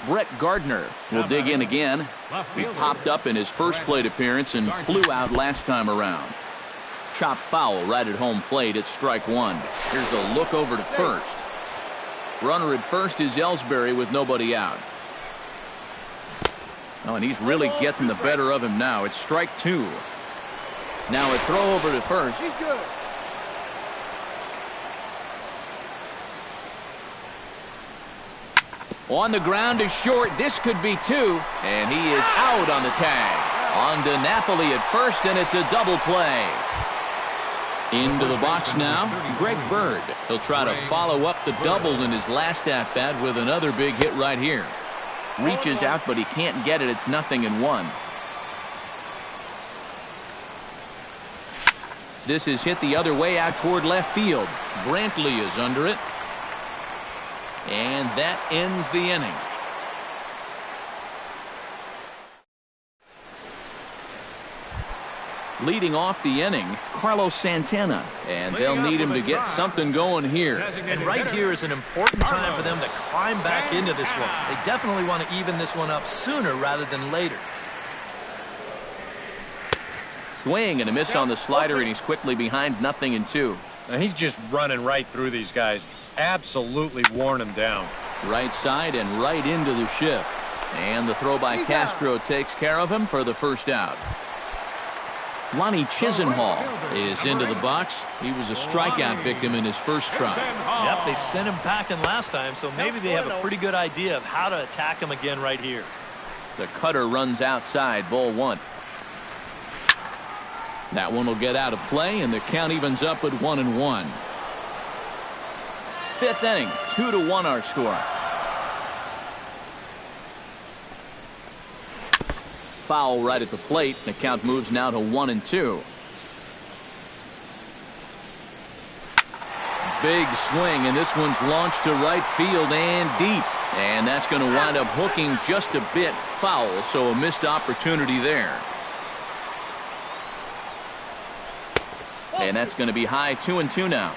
Brett Gardner will dig in again. He popped up in his first plate appearance and flew out last time around. Chopped foul right at home plate at strike 1. Here's a look over to first. Runner at first is Ellsbury with nobody out. Oh, and he's really getting the better of him now. It's strike 2. Now a throw over to first. He's good. On the ground is short. This could be 2. And he is out on the tag. On to Napoli at first, and it's a double play. Into the box now, Greg Bird. He'll try to follow up the double in his last at-bat with another big hit right here. Reaches out, but he can't get it. It's 0-1. This is hit the other way out toward left field. Brantley is under it. And that ends the inning. Leading off the inning, Carlos Santana. And they'll need him to get something going here. And right here is an important time for them to climb back into this one. They definitely want to even this one up sooner rather than later. Swing and a miss on the slider, and he's quickly behind 0-2. Now he's just running right through these guys. Absolutely worn them down. Right side and right into the shift. And the throw by Castro takes care of him for the first out. Lonnie Chisenhall is into the box. He was a strikeout victim in his first try. Yep, they sent him packing last time, so maybe they have a pretty good idea of how to attack him again right here. The cutter runs outside, ball 1. That one will get out of play, and the count evens up at 1-1. Fifth inning, 2-1 our score. Foul right at the plate. The count moves now to 1-2. Big swing, and this one's launched to right field and deep. And that's going to wind up hooking just a bit foul, so a missed opportunity there. And that's going to be high, 2-2 now.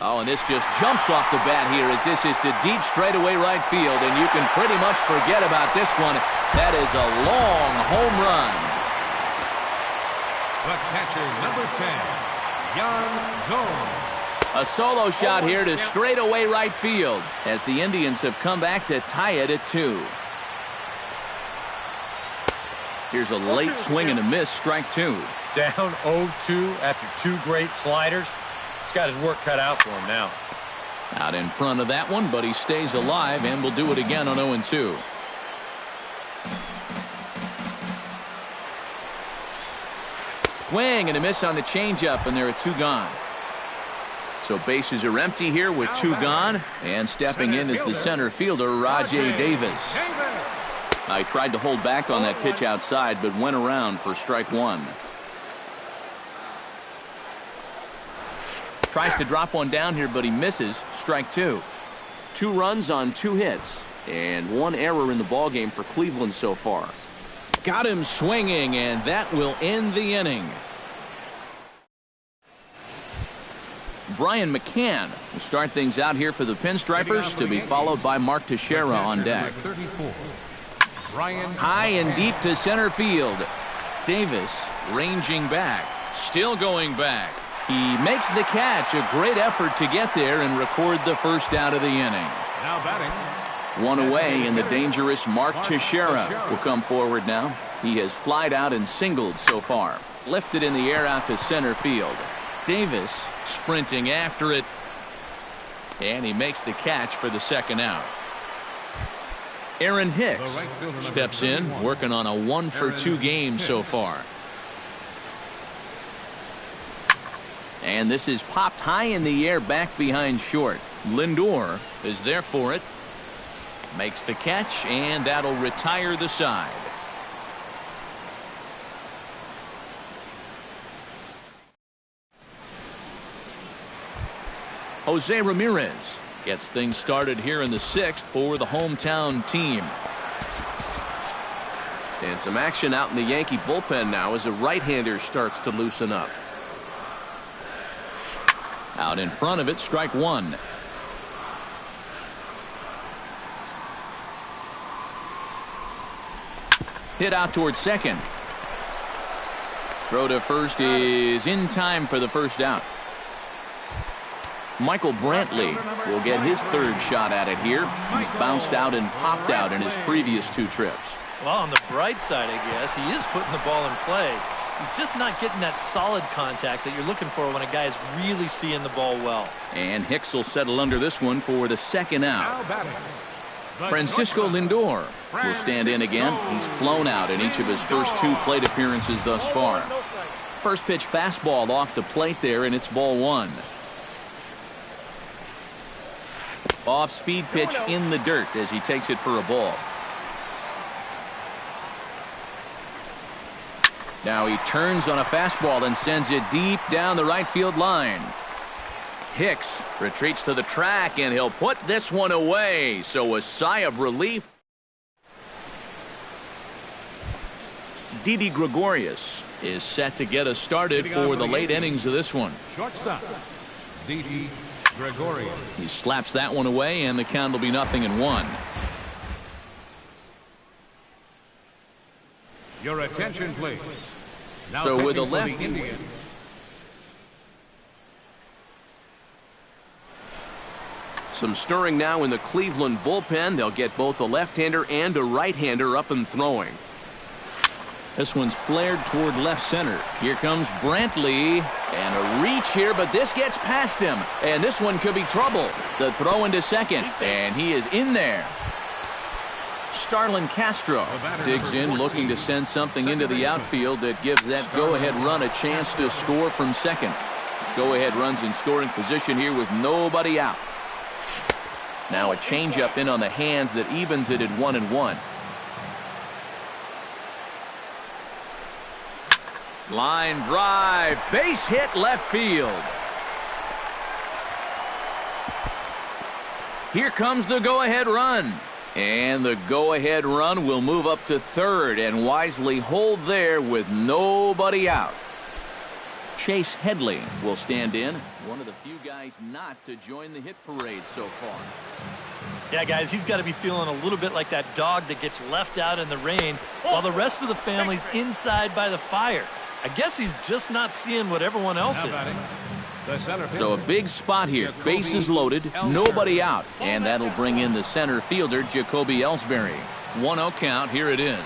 Oh, and this just jumps off the bat here as this is to deep straightaway right field, and you can pretty much forget about this one. That is a long home run. The catcher, number 10, Yan Gomes. A solo shot here to straightaway right field as the Indians have come back to tie it at 2. Here's a late swing and a miss, strike 2. Down 0-2 after 2 great sliders. He's got his work cut out for him now. Out in front of that one, but he stays alive and will do it again on 0-2. Swing and a miss on the changeup, and there are 2 gone. So bases are empty here with 2 gone, and stepping in is the center fielder, Rajay Davis. I tried to hold back on that pitch outside, but went around for strike 1. Tries to drop one down here, but he misses. Strike 2. 2 runs on 2 hits, and 1 error in the ballgame for Cleveland so far. Got him swinging, and that will end the inning. Brian McCann will start things out here for the Pinstripers, to be followed by Mark Teixeira on deck. High and deep to center field. Davis ranging back, still going back. He makes the catch. A great effort to get there and record the first out of the inning. Now batting. 1 away, and the dangerous Mark Teixeira will come forward now. He has flied out and singled so far. Lifted in the air out to center field. Davis sprinting after it, and he makes the catch for the second out. Aaron Hicks steps in, working on a 1-for-2 game so far. And this is popped high in the air back behind short. Lindor is there for it. Makes the catch, and that'll retire the side. Jose Ramirez gets things started here in the 6th for the hometown team. And some action out in the Yankee bullpen now as a right-hander starts to loosen up. Out in front of it, strike 1. Hit out towards second. Throw to first is in time for the first out. Michael Brantley will get his 3rd shot at it here. He's bounced out and popped out in his previous 2 trips. Well, on the bright side, I guess, he is putting the ball in play. He's just not getting that solid contact that you're looking for when a guy's really seeing the ball well. And Hicks will settle under this one for the second out. Francisco Lindor will stand in again. He's flown out in each of his first 2 plate appearances thus far. First pitch fastball off the plate there, and it's ball 1. Off-speed pitch in the dirt as he takes it for a ball. Now he turns on a fastball and sends it deep down the right field line. Hicks retreats to the track, and he'll put this one away. So a sigh of relief. Didi Gregorius is set to get us started for the late innings of this one. Shortstop, Didi Gregorius. He slaps that one away, and the count will be 0-1. Your attention, please. Now So with a pitching for the lefty. Indians. Some stirring now in the Cleveland bullpen. They'll get both a left-hander and a right-hander up and throwing. This one's flared toward left center. Here comes Brantley. And a reach here, but this gets past him. And this one could be trouble. The throw into second. And he is in there. Starlin Castro digs in, looking to send something into the outfield that gives that go-ahead run a chance to score from second. Go-ahead runs in scoring position here with nobody out. Now a changeup in on the hands that evens it at 1-1. Line drive, base hit left field. Here comes the go-ahead run. And the go-ahead run will move up to third and wisely hold there with nobody out. Chase Headley will stand in, one of the few guys not to join the hit parade so far. Yeah, guys, he's got to be feeling a little bit like that dog that gets left out in the rain while the rest of the family's inside by the fire. I guess he's just not seeing what everyone else is. So a big spot here. Bases loaded, nobody out. And that'll bring in the center fielder, Jacoby Ellsbury. 1-0 count, here it is.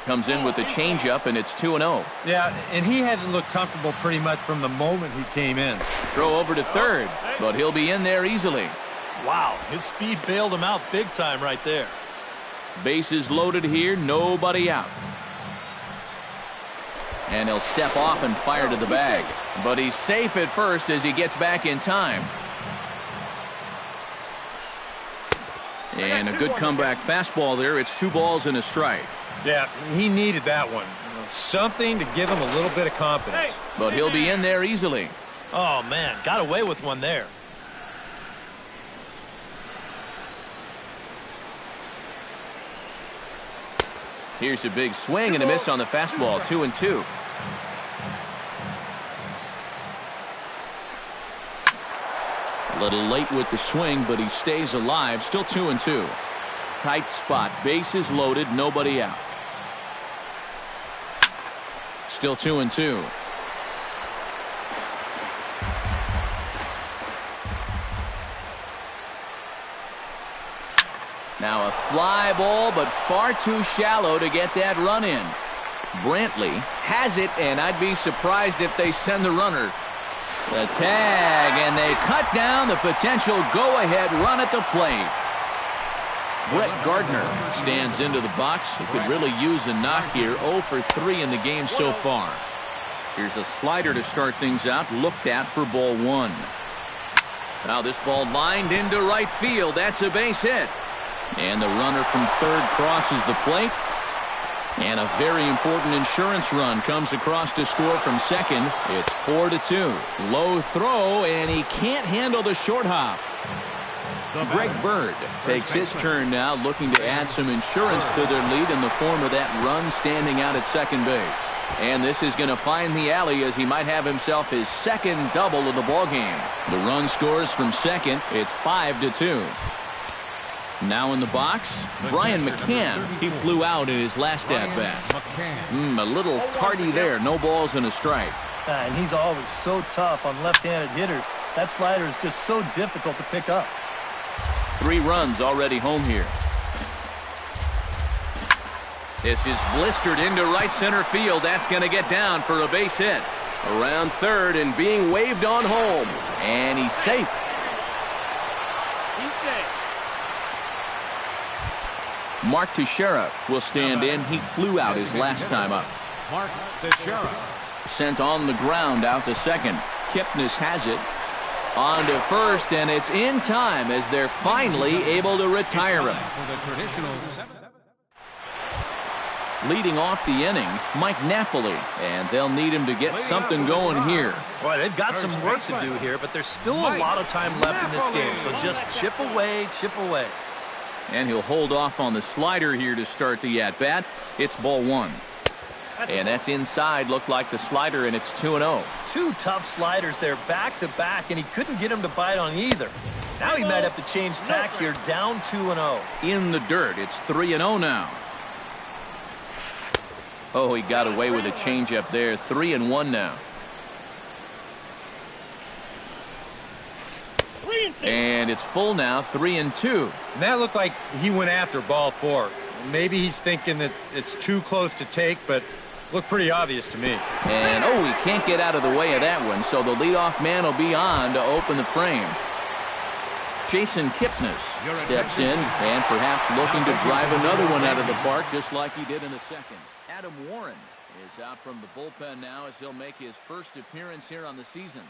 Comes in with the changeup, and it's 2-0. Yeah, and he hasn't looked comfortable pretty much from the moment he came in. Throw over to third, but he'll be in there easily. Wow, his speed bailed him out big time right there. Bases loaded here, nobody out. And he'll step off and fire to the bag. But he's safe at first as he gets back in time. And a good comeback fastball there. It's 2 balls and a strike. Yeah, he needed that one. Something to give him a little bit of confidence. But he'll be in there easily. Oh, man, got away with one there. Here's a big swing and a miss on the fastball. 2-2. A little late with the swing, but he stays alive. Still 2-2. Tight spot. Bases loaded. Nobody out. Still 2-2. Now a fly ball, but far too shallow to get that run in. Brantley has it, and I'd be surprised if they send the runner. The tag, and they cut down the potential go-ahead run at the plate. Brett Gardner stands into the box. He could really use a knock here. 0 for 3 in the game so far. Here's a slider to start things out, looked at for ball 1. Now this ball lined into right field. That's a base hit. And the runner from third crosses the plate. And a very important insurance run comes across to score from second. It's 4-2. Low throw, and he can't handle the short hop. Greg Bird takes his turn now, looking to add some insurance to their lead in the form of that run standing out at second base. And this is going to find the alley as he might have himself his second double of the ballgame. The run scores from second. It's 5-2. Now in the box, Brian McCann. He flew out in his last at-bat. A little tardy there. No balls and a strike. And he's always so tough on left-handed hitters. That slider is just so difficult to pick up. 3 runs already home here. This is blistered into right center field. That's going to get down for a base hit. Around third and being waved on home. And he's safe. Mark Teixeira will stand in. He flew out his last time up. Mark Teixeira. Sent on the ground out to second. Kipnis has it. On to first, and it's in time as they're finally able to retire him. For the traditional 7. Leading off the inning, Mike Napoli, and they'll need him to get something going here. Boy, they've got some work to do here, but there's still a lot of time left in this game, so just chip away, chip away. And he'll hold off on the slider here to start the at-bat. It's ball 1. And that's inside. Looked like the slider, and it's 2-0. 2 tough sliders there back-to-back, and he couldn't get him to bite on either. Now he might have to change tack here, down 2-0. In the dirt. It's 3-0 now. Oh, he got away with a changeup there. 3-1 now. And it's full now, 3-2. And that looked like he went after ball 4. Maybe he's thinking that it's too close to take, but looked pretty obvious to me. And, oh, he can't get out of the way of that one, so the leadoff man will be on to open the frame. Jason Kipnis steps in and perhaps looking to drive another one out of the park just like he did in the second. Adam Warren is out from the bullpen now as he'll make his first appearance here on the season.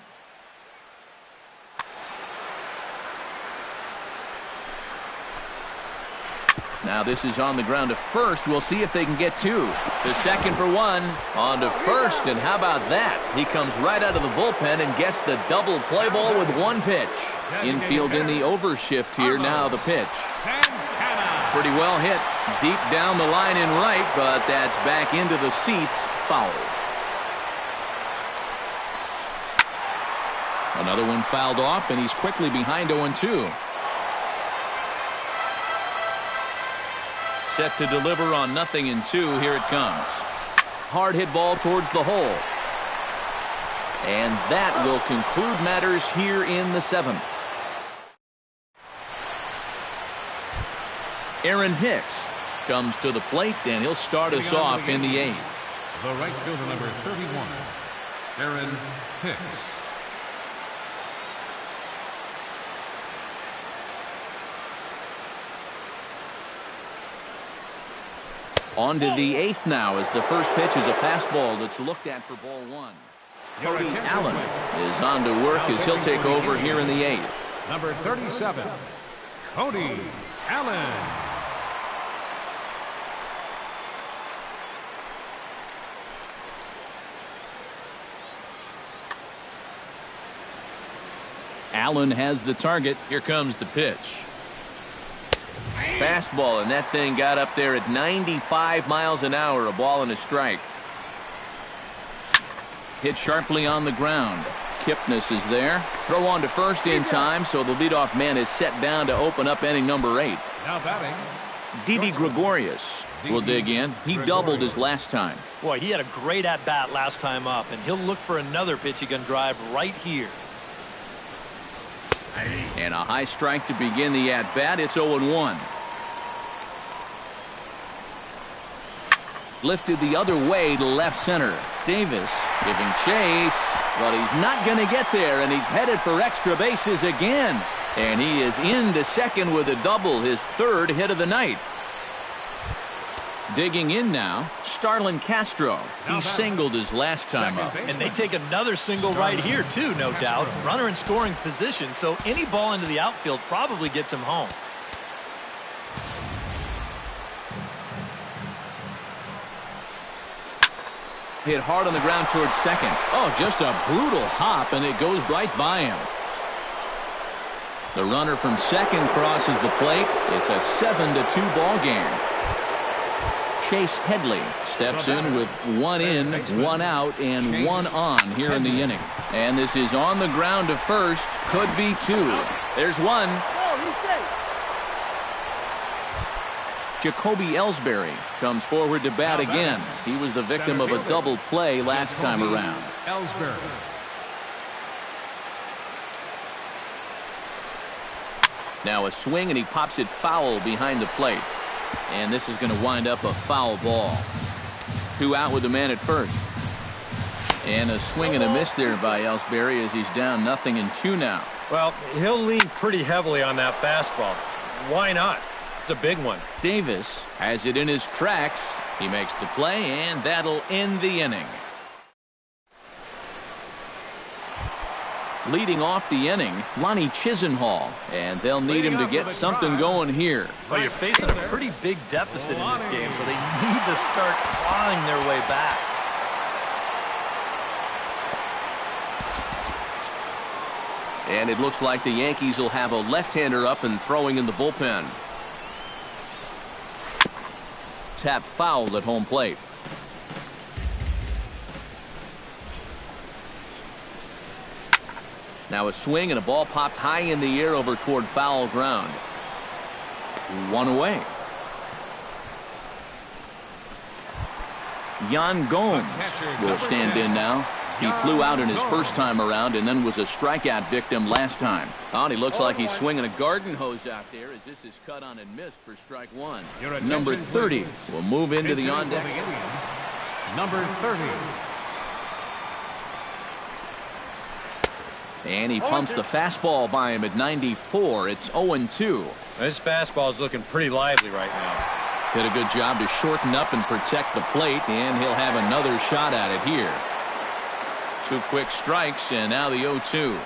Now this is on the ground to first. We'll see if they can get 2. The second for 1. On to first, and how about that? He comes right out of the bullpen and gets the double play ball with 1 pitch. Infield in the overshift here. Now the pitch. Pretty well hit. Deep down the line in right, but that's back into the seats. Foul. Another one fouled off, and he's quickly behind 0-2. Set to deliver on 0-2. Here it comes. Hard hit ball towards the hole. And that will conclude matters here in the 7th. Aaron Hicks comes to the plate, and he'll start us off in the 8th. The right fielder, number 31, Aaron Hicks. On to the 8th now as the first pitch is a fastball that's looked at for ball 1. Cody Allen is on to work as he'll take over here in the 8th. Number 37, Cody Allen. Allen has the target. Here comes the pitch. Fastball, and that thing got up there at 95 miles an hour. A ball and a strike. Hit sharply on the ground. Kipnis is there. Throw on to first in time, so the leadoff man is set down to open up inning number 8. Now batting, Didi Gregorius will dig in. He doubled his last time. Boy, he had a great at-bat last time up, and he'll look for another pitch he can drive right here. And a high strike to begin the at-bat. It's 0-1. Lifted the other way to left center. Davis giving chase, but he's not going to get there, and he's headed for extra bases again. And he is into second with a double, his 3rd hit of the night. Digging in now, Starlin Castro. He singled his last time up. And they take another single right here, too, no doubt. Runner in scoring position, so any ball into the outfield probably gets him home. Hit hard on the ground towards second. Oh, just a brutal hop, and it goes right by him. The runner from second crosses the plate. It's a 7-2 ball game. Chase Headley steps in with 1 in, 1 out, and 1 on here in the inning. And this is on the ground to first. Could be 2. There's 1. Jacoby Ellsbury comes forward to bat again. He was the victim of a double play last time around. Ellsbury. Now a swing, and he pops it foul behind the plate. And this is going to wind up a foul ball. 2 out with the man at first. And a swing and a miss there by Ellsbury as he's down 0-2 now. Well, he'll lean pretty heavily on that fastball. Why not? It's a big one. Davis has it in his tracks. He makes the play, and that'll end the inning. Leading off the inning, Lonnie Chisenhall, and they'll need him to get something going here. Well, you're facing a pretty big deficit in this game, so they need to start clawing their way back. And it looks like the Yankees will have a left-hander up and throwing in the bullpen. Tap foul at home plate. Now a swing, and a ball popped high in the air over toward foul ground. 1 away. Yan Gomes will stand in now. He flew out in his first time around and then was a strikeout victim last time. Oh, and he looks like he's swinging a garden hose out there as this is cut on and missed for strike one. Number 30 will move into the on-deck. Number 30. And he pumps the fastball by him at 94. It's 0-2. This fastball is looking pretty lively right now. Did a good job to shorten up and protect the plate, and he'll have another shot at it here. 2 quick strikes, and now the 0-2.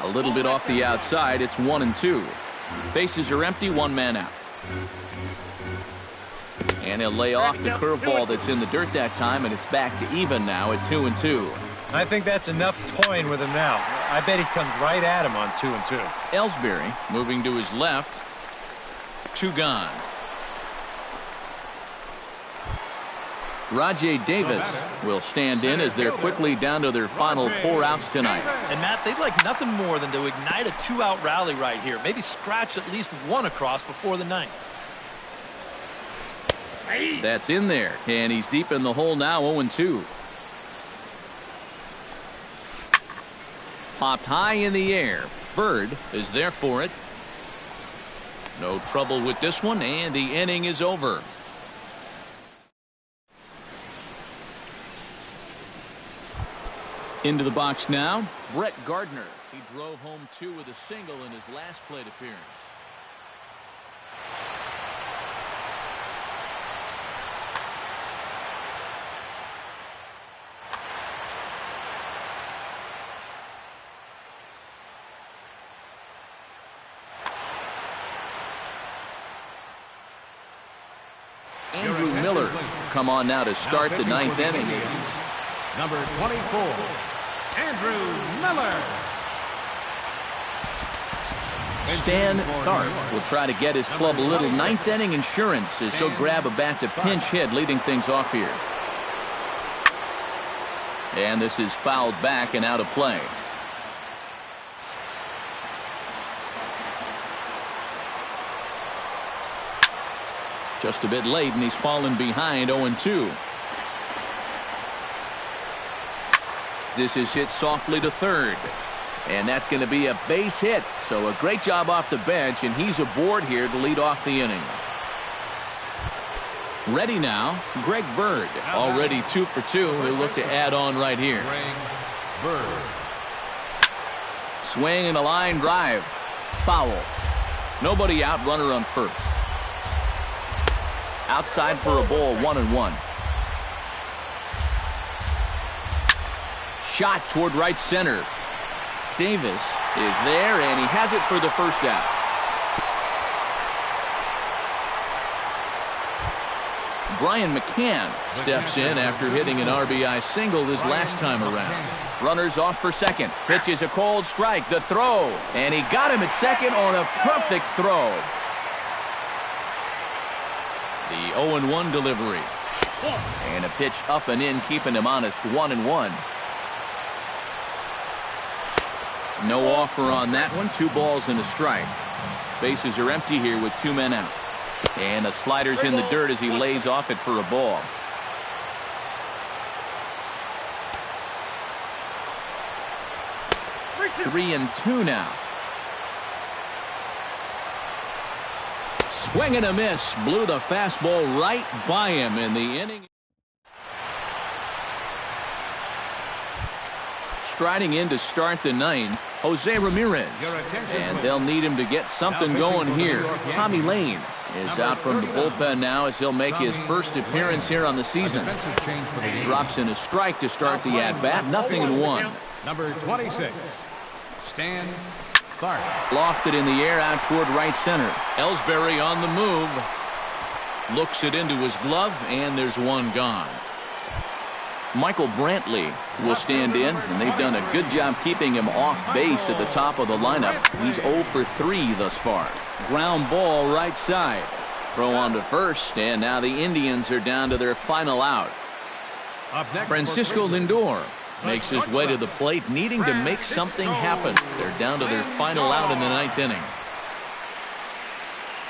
A little bit off the outside. It's 1-2. Bases are empty, 1 man out. And he'll lay off the curveball that's in the dirt that time, and it's back to even now at 2-2. I think that's enough toying with him now. I bet he comes right at him on 2-2. Ellsbury moving to his left. 2 gone. Rajay Davis will stand in as they're quickly down to their final 4 outs tonight. And Matt, they'd like nothing more than to ignite a 2-out rally right here. Maybe scratch at least 1 across before the 9th. That's in there, and he's deep in the hole now, 0-2. Popped high in the air. Bird is there for it. No trouble with this one, and the inning is over. Into the box now, Brett Gardner. He drove home 2 with a single in his last plate appearance. Andrew Miller come on now to start the 9th inning. Number 24, Andrew Miller. Stan Tharp will try to get his club a little 9th inning insurance as he'll grab a bat to pinch hit, leading things off here. And this is fouled back and out of play. Just a bit late, and he's fallen behind 0-2. This is hit softly to third. And that's going to be a base hit. So a great job off the bench, and he's aboard here to lead off the inning. Ready now, Greg Bird. Already 2 for 2. He'll look to add on right here. Greg Bird. Swing and a line drive. Foul. Nobody out, runner on first. Outside for a ball, 1-1. Shot toward right center. Davis is there, and he has it for the first out. Brian McCann steps in after hitting an RBI single his last time around. Runners off for second. Pitch is a cold strike. The throw, and he got him at second on a perfect throw. The 0-1 delivery. And a pitch up and in, keeping him honest, 1-1. No offer on that one. 2 balls and a strike. Bases are empty here with 2 men out. And the slider's in the dirt as he lays off it for a ball. Three and 2 now. Swing and a miss. Blew the fastball right by him in the inning. Striding in to start the 9th, Jose Ramirez. And they'll need him to get something going here. Tommy Lane is out from the bullpen now as he'll make his first appearance here on the season. He drops in a strike to start the at-bat. 0-1. Number 26, Stan Tharp. Lofted in the air out toward right center. Ellsbury on the move. Looks it into his glove, and there's 1 gone. Michael Brantley will stand in, and they've done a good job keeping him off base at the top of the lineup. He's 0 for 3 thus far. Ground ball right side. Throw on to first, and now the Indians are down to their final out. Francisco Lindor makes his way to the plate, needing to make something happen. They're down to their final out in the 9th inning.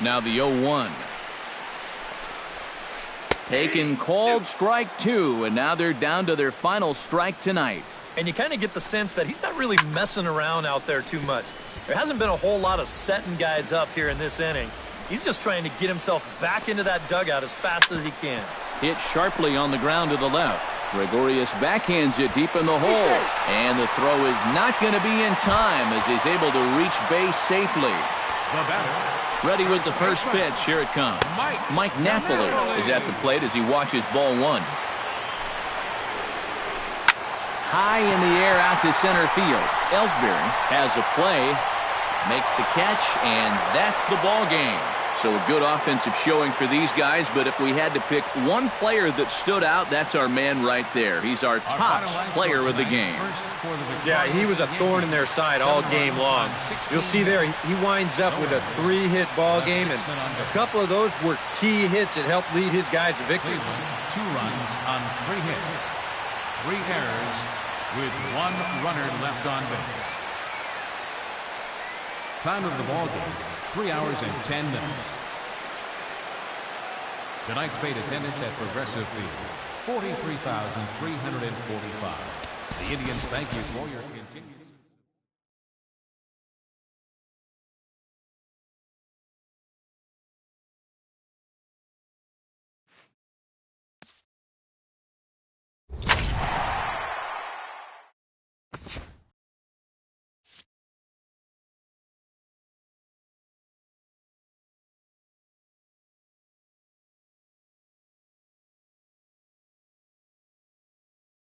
Now the 0-1. Taken called strike 2, and now they're down to their final strike tonight. And you kind of get the sense that he's not really messing around out there too much. There hasn't been a whole lot of setting guys up here in this inning. He's just trying to get himself back into that dugout as fast as he can. Hit sharply on the ground to the left. Gregorius backhands it deep in the hole. And the throw is not going to be in time as he's able to reach base safely. The batter. Ready with the first pitch. Here it comes. Mike Napoli is at the plate as he watches ball 1. High in the air out to center field. Ellsbury has a play, makes the catch, and that's the ball game. So a good offensive showing for these guys, but if we had to pick one player that stood out, that's our man right there. He's our top player of the game. Yeah, he was a thorn in their side all game long. You'll see there, he winds up with a 3-hit ball game, and a couple of those were key hits that helped lead his guys to victory. 2 runs on 3 hits, 3 errors, with 1 runner left on base. Time of the ball game, 3 hours and 10 minutes. Tonight's paid attendance at Progressive Field, 43,345. The Indians thank you for your continued